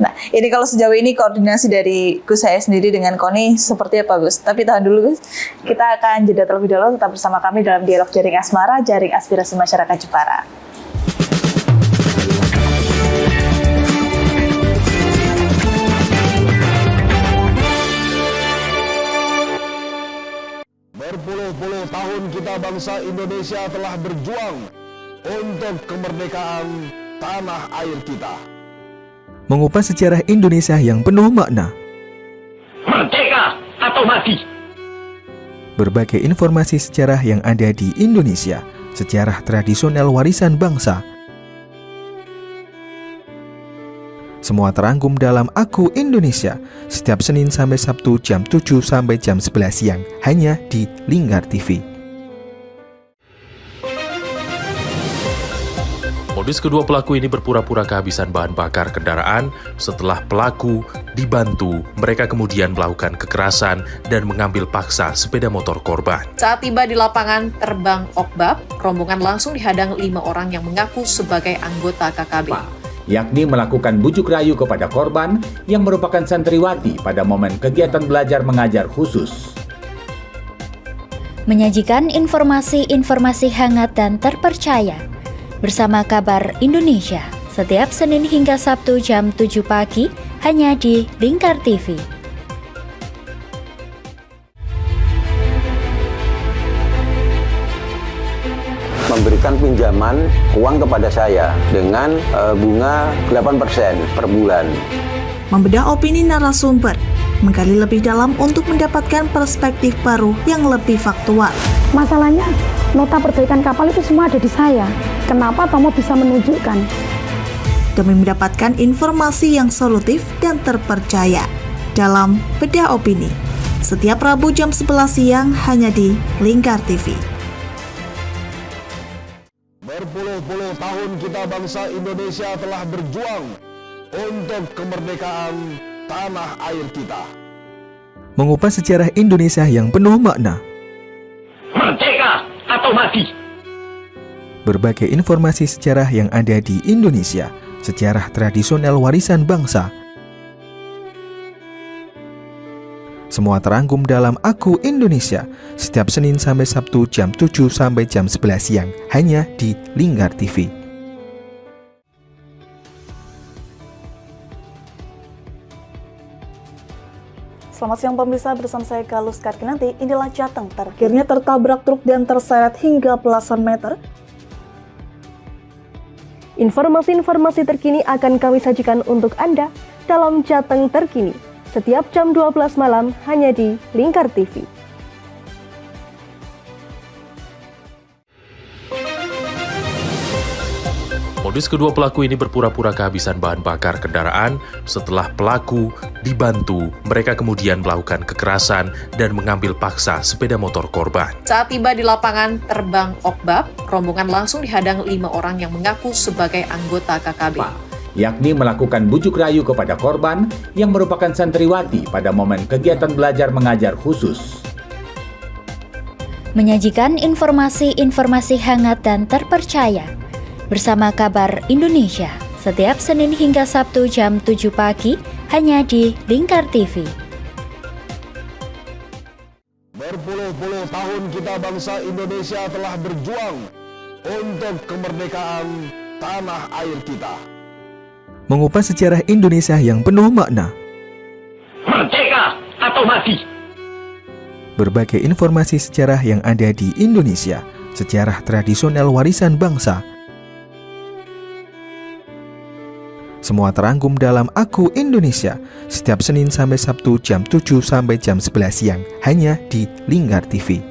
[SPEAKER 1] Nah, ini kalau sejauh ini koordinasi dari Gus saya sendiri dengan KONI seperti apa, Gus? Tapi tahan dulu, Gus. Kita akan jeda terlebih dahulu, tetap bersama kami dalam dialog Jaring Asmara, Jaring Aspirasi Masyarakat Jepara.
[SPEAKER 4] Berpuluh-puluh tahun kita bangsa Indonesia telah berjuang untuk kemerdekaan tanah air kita.
[SPEAKER 5] Mengupas sejarah Indonesia yang penuh makna.
[SPEAKER 6] Merdeka atau mati.
[SPEAKER 5] Berbagai informasi sejarah yang ada di Indonesia, sejarah tradisional warisan bangsa. Semua terangkum dalam Aku Indonesia, setiap Senin sampai Sabtu jam 7 sampai jam 11 siang, hanya di Lingkar TV.
[SPEAKER 7] Modus kedua pelaku ini berpura-pura kehabisan bahan bakar kendaraan. Setelah pelaku dibantu, mereka kemudian melakukan kekerasan dan mengambil paksa sepeda motor korban.
[SPEAKER 8] Saat tiba di lapangan terbang Okbab, rombongan langsung dihadang 5 orang yang mengaku sebagai anggota KKB.
[SPEAKER 9] Yakni melakukan bujuk rayu kepada korban yang merupakan santriwati pada momen kegiatan belajar mengajar khusus.
[SPEAKER 10] Menyajikan informasi-informasi hangat dan terpercaya bersama Kabar Indonesia setiap Senin hingga Sabtu jam 7 pagi hanya di Lingkar TV.
[SPEAKER 11] Memberikan pinjaman uang kepada saya dengan bunga 8% per bulan.
[SPEAKER 1] Membedah opini narasumber, menggali lebih dalam untuk mendapatkan perspektif baru yang lebih faktual.
[SPEAKER 13] Masalahnya, nota perbaikan kapal itu semua ada di saya. Kenapa Tomo bisa menunjukkan?
[SPEAKER 1] Demi mendapatkan informasi yang solutif dan terpercaya dalam Bedah Opini. Setiap Rabu jam 11 siang hanya di Lingkar TV.
[SPEAKER 4] Berpuluh-puluh tahun kita bangsa Indonesia telah berjuang untuk kemerdekaan tanah air kita.
[SPEAKER 5] Mengupas sejarah Indonesia yang penuh makna.
[SPEAKER 6] Merdeka atau mati.
[SPEAKER 5] Berbagai informasi sejarah yang ada di Indonesia, sejarah tradisional warisan bangsa. Semua terangkum dalam Aku Indonesia, setiap Senin sampai Sabtu jam 7 sampai jam 11 siang, hanya di Lingkar TV.
[SPEAKER 1] Selamat siang pemirsa, bersama saya Galus Karkinanti. Inilah Jateng terakhirnya tertabrak truk dan terseret hingga belasan meter.
[SPEAKER 12] Informasi-informasi terkini akan kami sajikan untuk Anda dalam Jateng Terkini, setiap jam 12 malam hanya di Lingkar TV.
[SPEAKER 7] Modus kedua pelaku ini berpura-pura kehabisan bahan bakar kendaraan. Setelah pelaku dibantu, mereka kemudian melakukan kekerasan dan mengambil paksa sepeda motor korban.
[SPEAKER 8] Saat tiba di lapangan terbang Okbab, rombongan langsung dihadang 5 orang yang mengaku sebagai anggota KKB.
[SPEAKER 9] Yakni melakukan bujuk rayu kepada korban yang merupakan santriwati pada momen kegiatan belajar mengajar khusus.
[SPEAKER 10] Menyajikan informasi-informasi hangat dan terpercaya bersama Kabar Indonesia, setiap Senin hingga Sabtu jam 7 pagi, hanya di Lingkar TV.
[SPEAKER 4] Berpuluh-puluh tahun kita bangsa Indonesia telah berjuang untuk kemerdekaan tanah air kita.
[SPEAKER 5] Mengupas sejarah Indonesia yang penuh makna.
[SPEAKER 6] Merdeka atau mati.
[SPEAKER 5] Berbagai informasi sejarah yang ada di Indonesia, sejarah tradisional warisan bangsa. Semua terangkum dalam Aku Indonesia, setiap Senin sampai Sabtu jam 7 sampai jam 11 siang, hanya di Lingkar TV.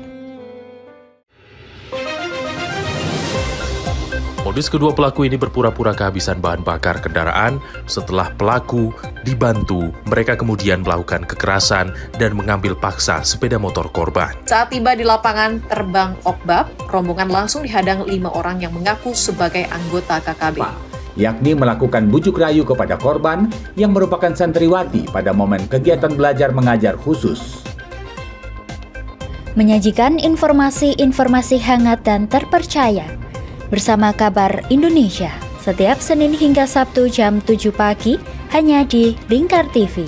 [SPEAKER 7] Modus kedua pelaku ini berpura-pura kehabisan bahan bakar kendaraan. Setelah pelaku dibantu, mereka kemudian melakukan kekerasan dan mengambil paksa sepeda motor korban.
[SPEAKER 8] Saat tiba di lapangan terbang Okbab, rombongan langsung dihadang 5 orang yang mengaku sebagai anggota KKB.
[SPEAKER 9] Yakni melakukan bujuk rayu kepada korban yang merupakan santriwati pada momen kegiatan belajar mengajar khusus.
[SPEAKER 10] Menyajikan informasi-informasi hangat dan terpercaya bersama Kabar Indonesia, setiap Senin hingga Sabtu jam 7 pagi, hanya di Lingkar TV.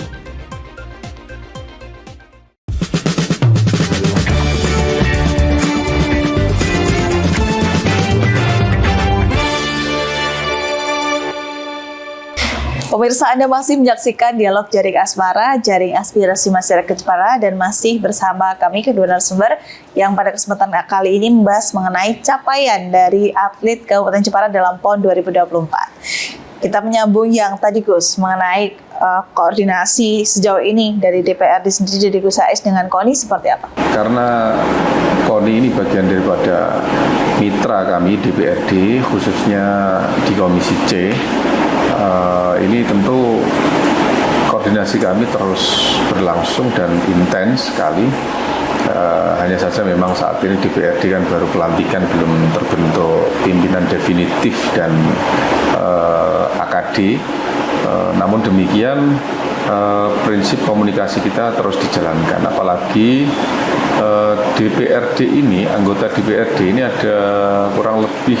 [SPEAKER 1] Pemirsa, Anda masih menyaksikan Dialog Jaring Asmara, Jaring Aspirasi Masyarakat Jepara, dan masih bersama kami kedua narasumber yang pada kesempatan kali ini membahas mengenai capaian dari atlet Kabupaten Jepara dalam PON 2024. Kita menyambung yang tadi Gus, mengenai koordinasi sejauh ini dari DPRD sendiri, dari Gus Ais dengan KONI seperti apa?
[SPEAKER 2] Karena KONI ini bagian daripada mitra kami DPRD, khususnya di Komisi C. Ini tentu koordinasi kami terus berlangsung dan intens sekali. Hanya saja memang saat ini DPRD kan baru pelantikan, belum terbentuk pimpinan definitif dan AKD. Namun demikian prinsip komunikasi kita terus dijalankan. Apalagi DPRD ini, anggota DPRD ini ada kurang lebih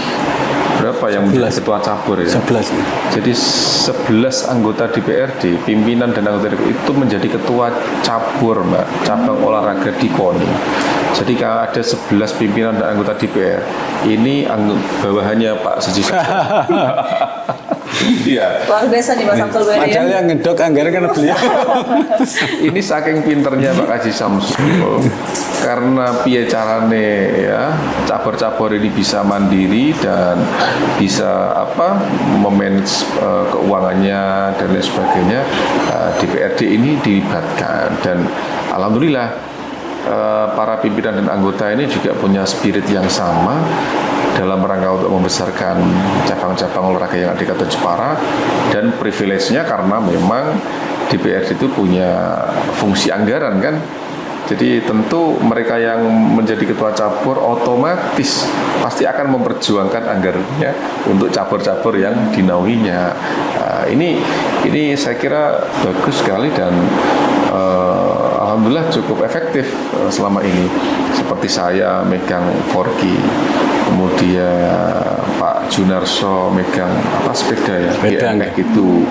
[SPEAKER 2] berapa yang menjadi ketua cabur ya?
[SPEAKER 3] 11.
[SPEAKER 2] Jadi 11 anggota DPRD, pimpinan dan anggota DPRD itu menjadi ketua cabur, Mbak, cabang olahraga di KONI. Jadi kalau ada 11 pimpinan dan anggota DPR, ini bawahannya Pak Suji. Iya.
[SPEAKER 1] Luar biasa nih Mas Abdul Ghani.
[SPEAKER 3] Padahal yang ngedok anggaran kan beliau.
[SPEAKER 2] Ini saking pinternya Pak Haji Samsul. Karena piye carane ya, cabur-cabur ini bisa mandiri dan bisa memanage keuangannya dan lain sebagainya. DPRD ini dilibatkan dan alhamdulillah para pimpinan dan anggota ini juga punya spirit yang sama dalam rangka untuk membesarkan cabang-cabang olahraga yang ada di Kabupaten Jepara, dan privilege-nya karena memang DPRD itu punya fungsi anggaran kan. Jadi tentu mereka yang menjadi ketua cabur otomatis pasti akan memperjuangkan anggarannya untuk cabur-cabur yang dinaunginya. Ini saya kira bagus sekali dan alhamdulillah cukup efektif selama ini. Seperti saya megang Forky, kemudian Pak Junarso megang sepeda ya, kayak gitu.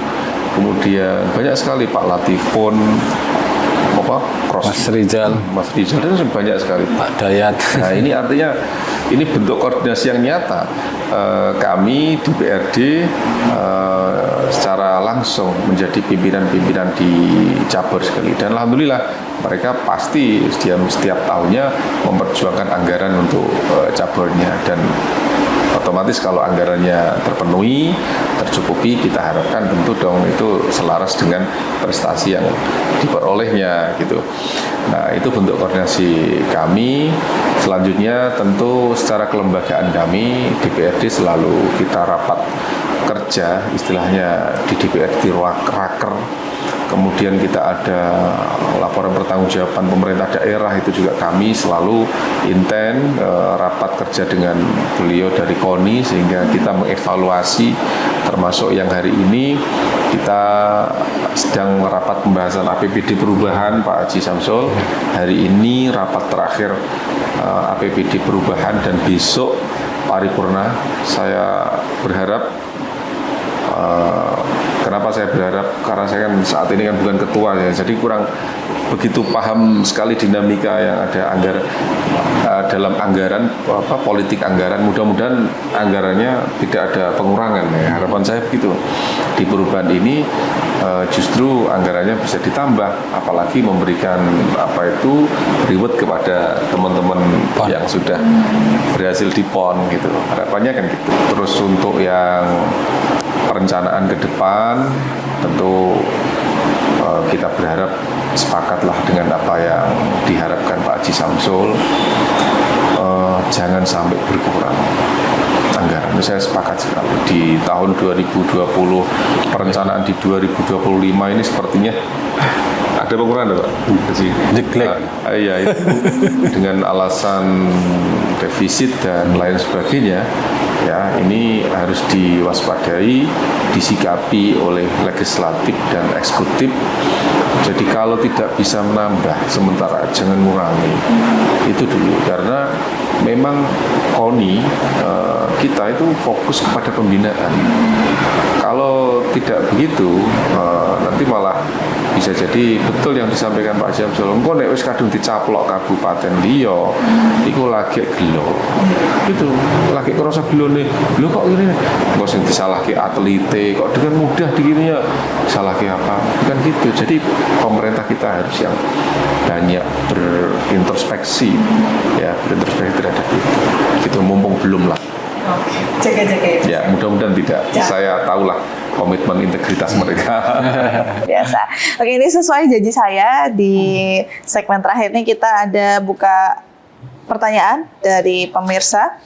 [SPEAKER 2] Kemudian banyak sekali Pak Latifun,
[SPEAKER 3] Mas Rizal
[SPEAKER 2] itu banyak sekali.
[SPEAKER 3] Pak Dayat.
[SPEAKER 2] Nah ini artinya ini bentuk koordinasi yang nyata. Kami di BRD secara langsung menjadi pimpinan-pimpinan di cabur sekali, dan alhamdulillah mereka pasti setiap tahunnya memperjuangkan anggaran untuk caburnya, dan otomatis kalau anggarannya terpenuhi, tercukupi, kita harapkan tentu dong itu selaras dengan prestasi yang diperolehnya gitu. Nah itu bentuk koordinasi kami. Selanjutnya tentu secara kelembagaan kami DPRD selalu kita rapat kerja, istilahnya di DPRD raker. Kemudian kita ada laporan pertanggungjawaban pemerintah daerah, itu juga kami selalu intent rapat kerja dengan beliau dari KONI, sehingga kita mengevaluasi, termasuk yang hari ini kita sedang rapat pembahasan APBD perubahan Pak Haji Samsul. Hari ini rapat terakhir APBD perubahan, dan besok paripurna. Saya berharap kenapa saya berharap? Karena saya kan saat ini kan bukan ketua ya, jadi kurang begitu paham sekali dinamika yang ada dalam anggaran politik anggaran. Mudah-mudahan anggarannya tidak ada pengurangan ya. Harapan saya begitu. Di perubahan ini justru anggarannya bisa ditambah, apalagi memberikan reward kepada teman-teman yang sudah berhasil di PON gitu. Harapannya kan gitu. Terus untuk yang perencanaan ke depan tentu kita berharap sepakatlah dengan apa yang diharapkan Pak Haji Samsul, jangan sampai berkurang anggaran. Saya sepakat sekali. Di tahun 2020 perencanaan di 2025 ini sepertinya ada pengurangan Pak Haji. Iya itu dengan alasan defisit dan lain sebagainya. Ya, ini harus diwaspadai, disikapi oleh legislatif dan eksekutif. Jadi kalau tidak bisa menambah sementara, jangan mengurangi. Itu dulu, karena memang KONI kita itu fokus kepada pembinaan. Kalau tidak begitu, nanti malah bisa jadi betul yang disampaikan Pak Jamsul. Engko nek wis kadung dicaplok kabupaten liya, iku lagi gelo. Itu lagi kerasa gelone. Lho kok ngene? Engko sing disalahke atlete kok dengan mudah digini ya salahke apa? Bukan gitu. Jadi pemerintah kita harus yang banyak berintrospeksi ya, berintrospeksi terhadap itu. Gitu mumpung belum lah.
[SPEAKER 1] Oke, jaga-jaga ya.
[SPEAKER 2] Ya, mudah-mudahan tidak.
[SPEAKER 1] Ya.
[SPEAKER 2] Saya tahulah komitmen integritas mereka.
[SPEAKER 1] Biasa. Oke, ini sesuai janji saya di segmen terakhir ini kita ada buka pertanyaan dari pemirsa.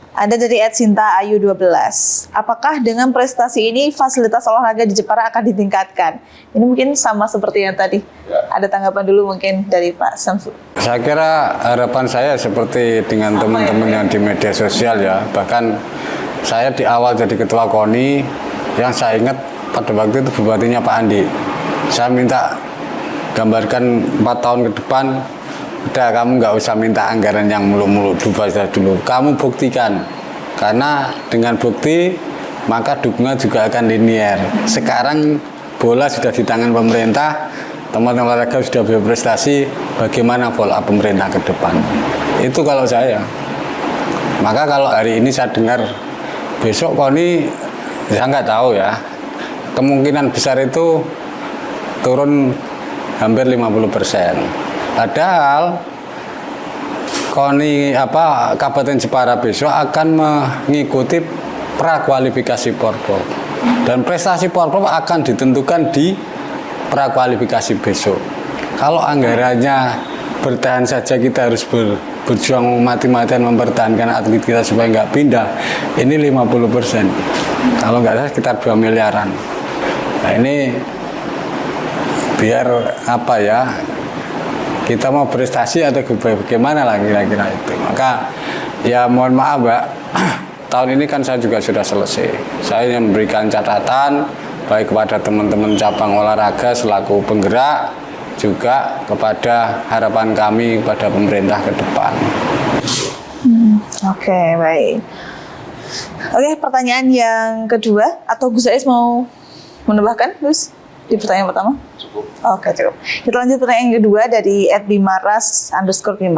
[SPEAKER 1] Ada dari @Sinta Ayu 12. Apakah dengan prestasi ini fasilitas olahraga di Jepara akan ditingkatkan? Ini mungkin sama seperti yang tadi. Ada tanggapan dulu mungkin dari Pak Samsul.
[SPEAKER 3] Saya kira harapan saya seperti dengan teman-teman yang di media sosial ya. Bahkan saya di awal jadi ketua KONI, yang saya ingat pada waktu itu bupatinya Pak Andi. Saya minta gambarkan 4 tahun ke depan, udah kamu nggak usah minta anggaran yang mulu-mulu dulu. Kamu buktikan, karena dengan bukti maka dukungan juga akan linear. Sekarang bola sudah di tangan pemerintah, teman-teman olahraga sudah berprestasi, bagaimana follow up pemerintah ke depan? Itu kalau saya. Maka kalau hari ini saya dengar besok KONI, saya nggak tahu ya, kemungkinan besar itu turun hampir 50%. Padahal KONI Kabupaten Jepara besok akan mengikuti prakualifikasi Porprov, dan prestasi Porprov akan ditentukan di prakualifikasi besok. Kalau anggarannya bertahan saja, kita harus berjuang mati-matian mempertahankan atlet kita supaya nggak pindah, ini 50%. Kalau nggak salah sekitar 2 miliaran. Nah ini biar kita mau prestasi atau bagaimana lah kira-kira itu. Maka ya mohon maaf Mbak, tahun ini kan saya juga sudah selesai. Saya yang memberikan catatan baik kepada teman-teman cabang olahraga selaku penggerak, juga kepada harapan kami kepada pemerintah ke depan.
[SPEAKER 1] Oke, baik. Oke, pertanyaan yang kedua, atau Gus Ais mau menambahkan, Gus? Di pertanyaan pertama?
[SPEAKER 2] Cukup.
[SPEAKER 1] Oke, cukup. Kita lanjut pertanyaan yang kedua dari @bimaras_5.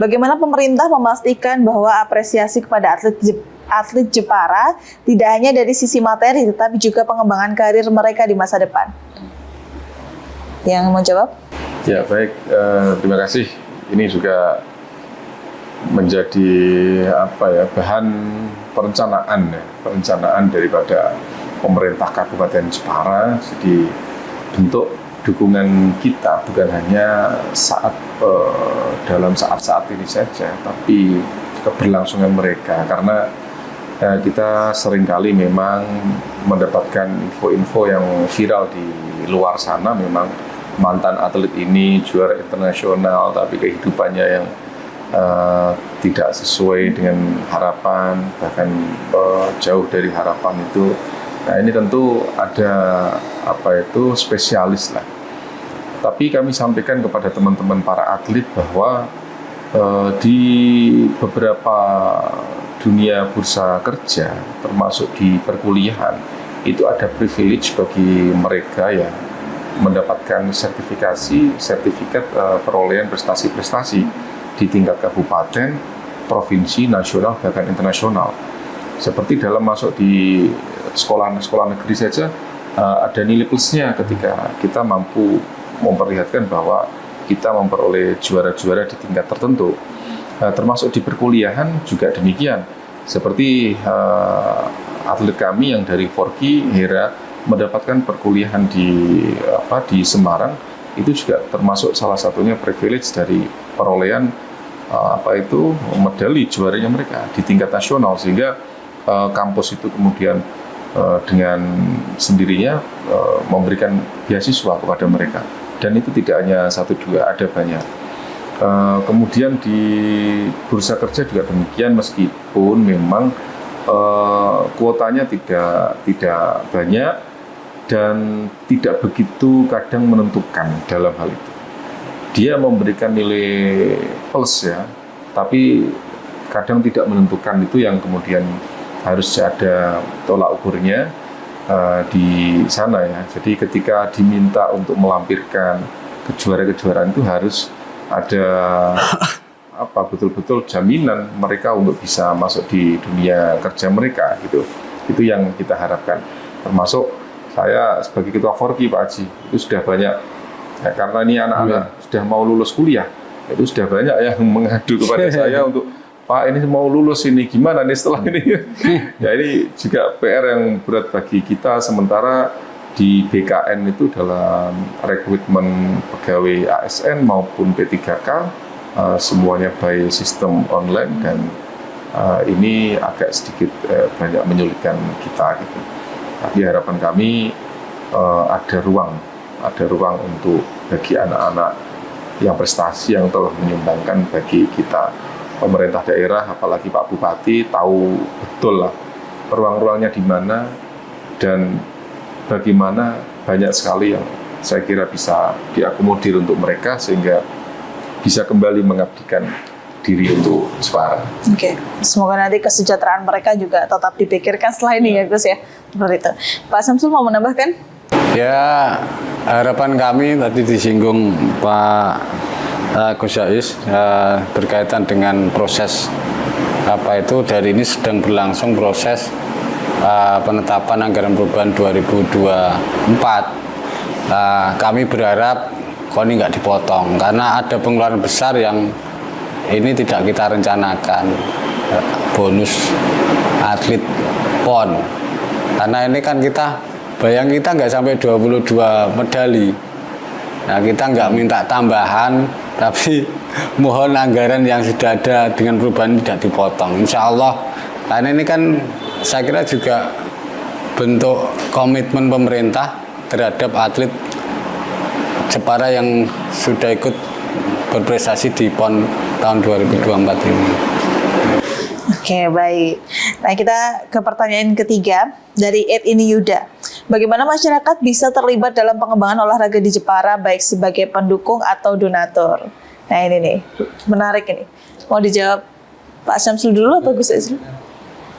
[SPEAKER 1] Bagaimana pemerintah memastikan bahwa apresiasi kepada atlet Jepara tidak hanya dari sisi materi, tetapi juga pengembangan karir mereka di masa depan? Yang mau jawab?
[SPEAKER 2] Ya, baik. Terima kasih. Ini juga menjadi bahan perencanaan daripada pemerintah Kabupaten Jepara. Jadi bentuk dukungan kita bukan hanya dalam saat-saat ini saja, tapi keberlangsungan mereka, karena kita seringkali memang mendapatkan info-info yang viral di luar sana. Memang mantan atlet ini juara internasional, tapi kehidupannya yang tidak sesuai dengan harapan, bahkan jauh dari harapan itu. Nah, ini tentu ada spesialis lah. Tapi kami sampaikan kepada teman-teman para atlet bahwa di beberapa dunia bursa kerja, termasuk di perkuliahan, itu ada privilege bagi mereka yang mendapatkan sertifikat perolehan prestasi-prestasi di tingkat kabupaten, provinsi, nasional, bahkan internasional. Seperti dalam masuk di sekolah negeri saja, ada nilai plusnya ketika kita mampu memperlihatkan bahwa kita memperoleh juara-juara di tingkat tertentu. Termasuk di perkuliahan juga demikian. Seperti atlet kami yang dari Forky, Hera, mendapatkan perkuliahan di Semarang, itu juga termasuk salah satunya privilege dari perolehan medali juaranya mereka di tingkat nasional, sehingga kampus itu kemudian dengan sendirinya memberikan beasiswa kepada mereka, dan itu tidak hanya 1-2, ada banyak. Kemudian di bursa kerja juga demikian, meskipun memang kuotanya tidak banyak dan tidak begitu kadang menentukan dalam hal itu. Dia memberikan nilai plus ya, tapi kadang tidak menentukan. Itu yang kemudian harus ada tolak ukurnya di sana ya. Jadi ketika diminta untuk melampirkan kejuaraan itu harus ada betul-betul jaminan mereka untuk bisa masuk di dunia kerja mereka gitu. Itu yang kita harapkan. Termasuk saya sebagai ketua Forky, Pak Haji, itu sudah banyak ya, karena ini anak-anak sudah mau lulus kuliah, itu sudah banyak yang mengadu kepada saya untuk, Pak, ini mau lulus ini gimana nih setelah ini? Ya, ini juga PR yang berat bagi kita. Sementara di BKN itu dalam rekrutmen pegawai ASN maupun P3K semuanya by sistem online, dan ini agak sedikit banyak menyulitkan kita gitu. Tapi harapan kami ada ruang untuk bagi anak-anak yang prestasi yang telah menyumbangkan bagi kita. Pemerintah daerah, apalagi Pak Bupati, tahu betul lah ruang-ruangnya di mana dan bagaimana banyak sekali yang saya kira bisa diakomodir untuk mereka sehingga bisa kembali mengabdikan diri untuk Jepara.
[SPEAKER 1] Oke, semoga nanti kesejahteraan mereka juga tetap dipikirkan setelah ini ya Gus ya. Seperti itu. Pak Samsul mau menambahkan?
[SPEAKER 3] Ya, harapan kami tadi disinggung Pak Gus Zais berkaitan dengan proses dari ini sedang berlangsung proses penetapan anggaran perubahan 2024. Kami berharap ini nggak dipotong karena ada pengeluaran besar yang ini tidak kita rencanakan, bonus atlet PON, karena ini kan kita nggak sampai 22 medali. Nah, kita nggak minta tambahan, tapi mohon anggaran yang sudah ada dengan perubahan tidak dipotong. Insya Allah, karena ini kan saya kira juga bentuk komitmen pemerintah terhadap atlet Jepara yang sudah ikut berprestasi di PON tahun 2024 ini.
[SPEAKER 1] Oke, baik. Nah, kita ke pertanyaan ketiga dari Ini Yuda. Bagaimana masyarakat bisa terlibat dalam pengembangan olahraga di Jepara baik sebagai pendukung atau donatur? Nah, ini nih, menarik ini. Mau dijawab Pak Syamsul dulu atau Gus Zais?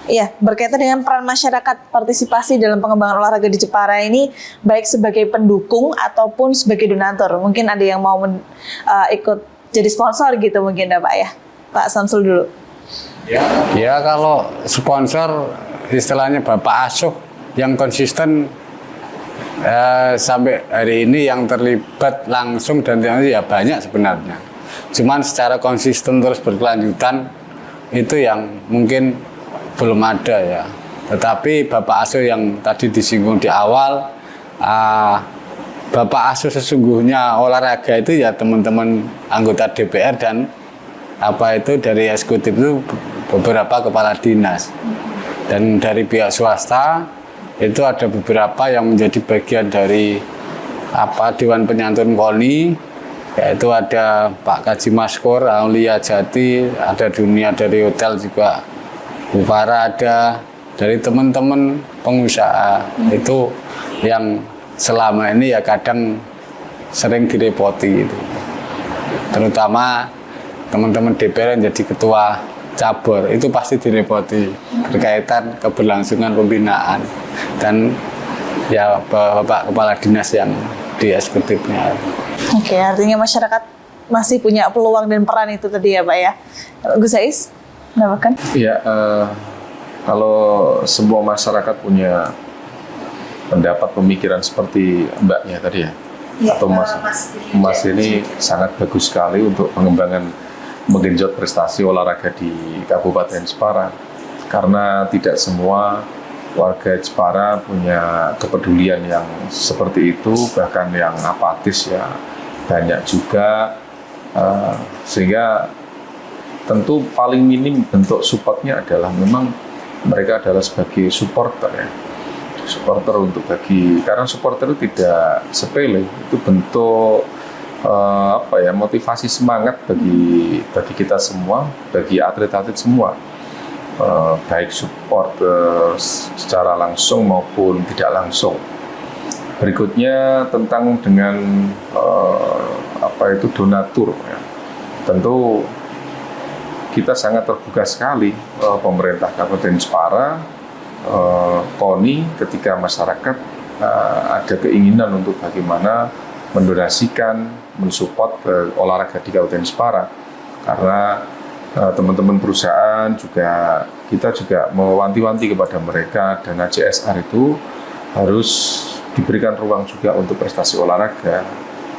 [SPEAKER 1] Iya, berkaitan dengan peran masyarakat partisipasi dalam pengembangan olahraga di Jepara ini, baik sebagai pendukung ataupun sebagai donatur. Mungkin ada yang mau ikut jadi sponsor gitu mungkin ya Pak ya. Pak Samsul dulu.
[SPEAKER 3] Ya kalau sponsor istilahnya Bapak Asuh yang konsisten sampai hari ini yang terlibat langsung dan ya banyak sebenarnya. Cuman secara konsisten terus berkelanjutan itu yang mungkin belum ada ya. Tetapi Bapak Asuh yang tadi disinggung di awal, Bapak Asuh sesungguhnya olahraga itu ya teman-teman anggota DPR dan dari eksekutif itu beberapa kepala dinas. Dan dari pihak swasta itu ada beberapa yang menjadi bagian dari Dewan Penyantun KONI, yaitu ada Pak Kaji Maskur, Aulia Jati, ada Dunia dari hotel juga, Bupara ada, dari teman-teman pengusaha itu yang selama ini ya kadang sering direpoti gitu. Terutama teman-teman DPR yang jadi ketua cabur itu pasti direpoti berkaitan keberlangsungan pembinaan dan ya Bapak Kepala Dinas yang di eksekutifnya.
[SPEAKER 1] Oke, artinya masyarakat masih punya peluang dan peran itu tadi ya Pak ya. Gus Ais?
[SPEAKER 2] Iya, kalau semua masyarakat punya pendapat pemikiran seperti Mbaknya tadi ya, atau Mas ini sangat bagus sekali untuk pengembangan menggenjot prestasi olahraga di Kabupaten Jepara, karena tidak semua warga Jepara punya kepedulian yang seperti itu, bahkan yang apatis ya banyak juga, sehingga tentu paling minim bentuk supportnya adalah memang mereka adalah sebagai supporter ya, supporter untuk karena supporter itu tidak sepele, itu bentuk motivasi semangat bagi kita semua, bagi atlet-atlet semua, baik support secara langsung maupun tidak langsung. Berikutnya tentang dengan donatur ya. Tentu kita sangat terbuka sekali pemerintah Kabupaten Jepara, KONI, ketika masyarakat ada keinginan untuk bagaimana mendonasikan, mensupport olahraga di Kabupaten Jepara, karena teman-teman perusahaan juga kita juga mewanti-wanti kepada mereka dana CSR itu harus diberikan ruang juga untuk prestasi olahraga,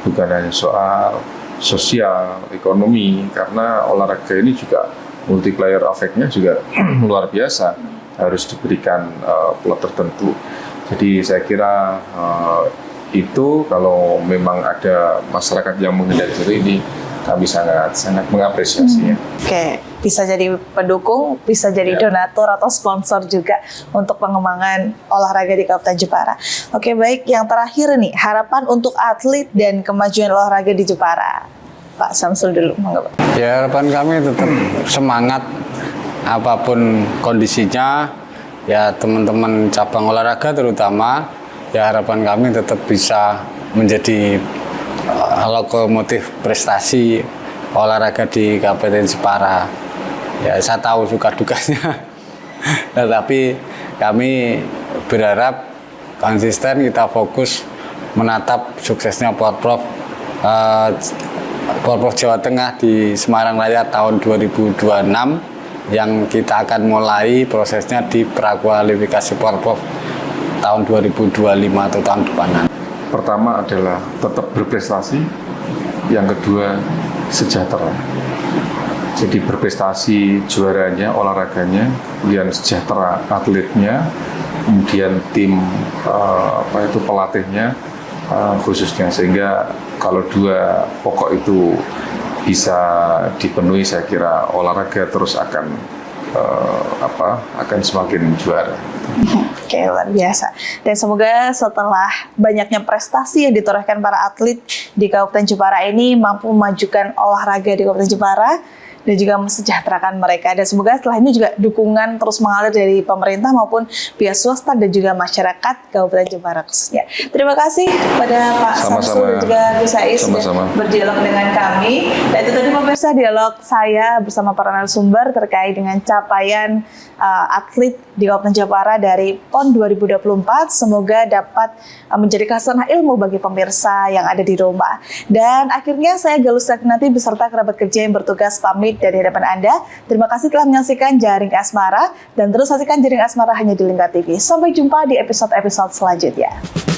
[SPEAKER 2] bukan hanya soal sosial, ekonomi, karena olahraga ini juga multiplier efeknya juga luar biasa, harus diberikan plot tertentu. Jadi saya kira itu kalau memang ada masyarakat yang mengendaki ini, kami sangat mengapresiasi.
[SPEAKER 1] Oke, bisa jadi pendukung, bisa jadi donatur atau sponsor juga untuk pengembangan olahraga di Kabupaten Jepara. Oke, baik, yang terakhir nih, harapan untuk atlet dan kemajuan olahraga di Jepara. Pak Samsul dulu, monggo.
[SPEAKER 3] Ya, harapan kami tetap semangat apapun kondisinya, ya teman-teman cabang olahraga terutama, ya harapan kami tetap bisa menjadi lokomotif prestasi olahraga di Kabupaten Jepara. Ya, saya tahu suka dukanya, tetapi kami berharap konsisten, kita fokus menatap suksesnya Porprov Jawa Tengah di Semarang Raya tahun 2026 yang kita akan mulai prosesnya di prakualifikasi Porprov tahun 2025 atau tahun depan.
[SPEAKER 2] Pertama adalah tetap berprestasi, yang kedua sejahtera. Jadi berprestasi juaranya, olahraganya, kemudian sejahtera atletnya, kemudian tim pelatihnya khususnya, sehingga kalau dua pokok itu bisa dipenuhi, saya kira olahraga terus akan semakin juara.
[SPEAKER 1] Oke, luar biasa. Dan semoga setelah banyaknya prestasi yang ditorehkan para atlet di Kabupaten Jepara ini mampu memajukan olahraga di Kabupaten Jepara dan juga mesejahterakan mereka. Dan semoga setelah ini juga dukungan terus mengalir dari pemerintah maupun pihak swasta dan juga masyarakat Kabupaten Jepara khususnya. Terima kasih kepada Pak Samsul dan juga Gus Sais sudah berdialog dengan kami. Dan itu tadi pemirsa dialog saya bersama para narasumber terkait dengan capaian atlet di Kabupaten Jepara dari PON 2024. Semoga dapat menjadi khasanah ilmu bagi pemirsa yang ada di rumah. Dan akhirnya saya Galus Saknati beserta kerabat kerja yang bertugas pamit dari hadapan Anda. Terima kasih telah menyaksikan Jaring Asmara dan terus saksikan Jaring Asmara hanya di Lingkar TV. Sampai jumpa di episode-episode selanjutnya.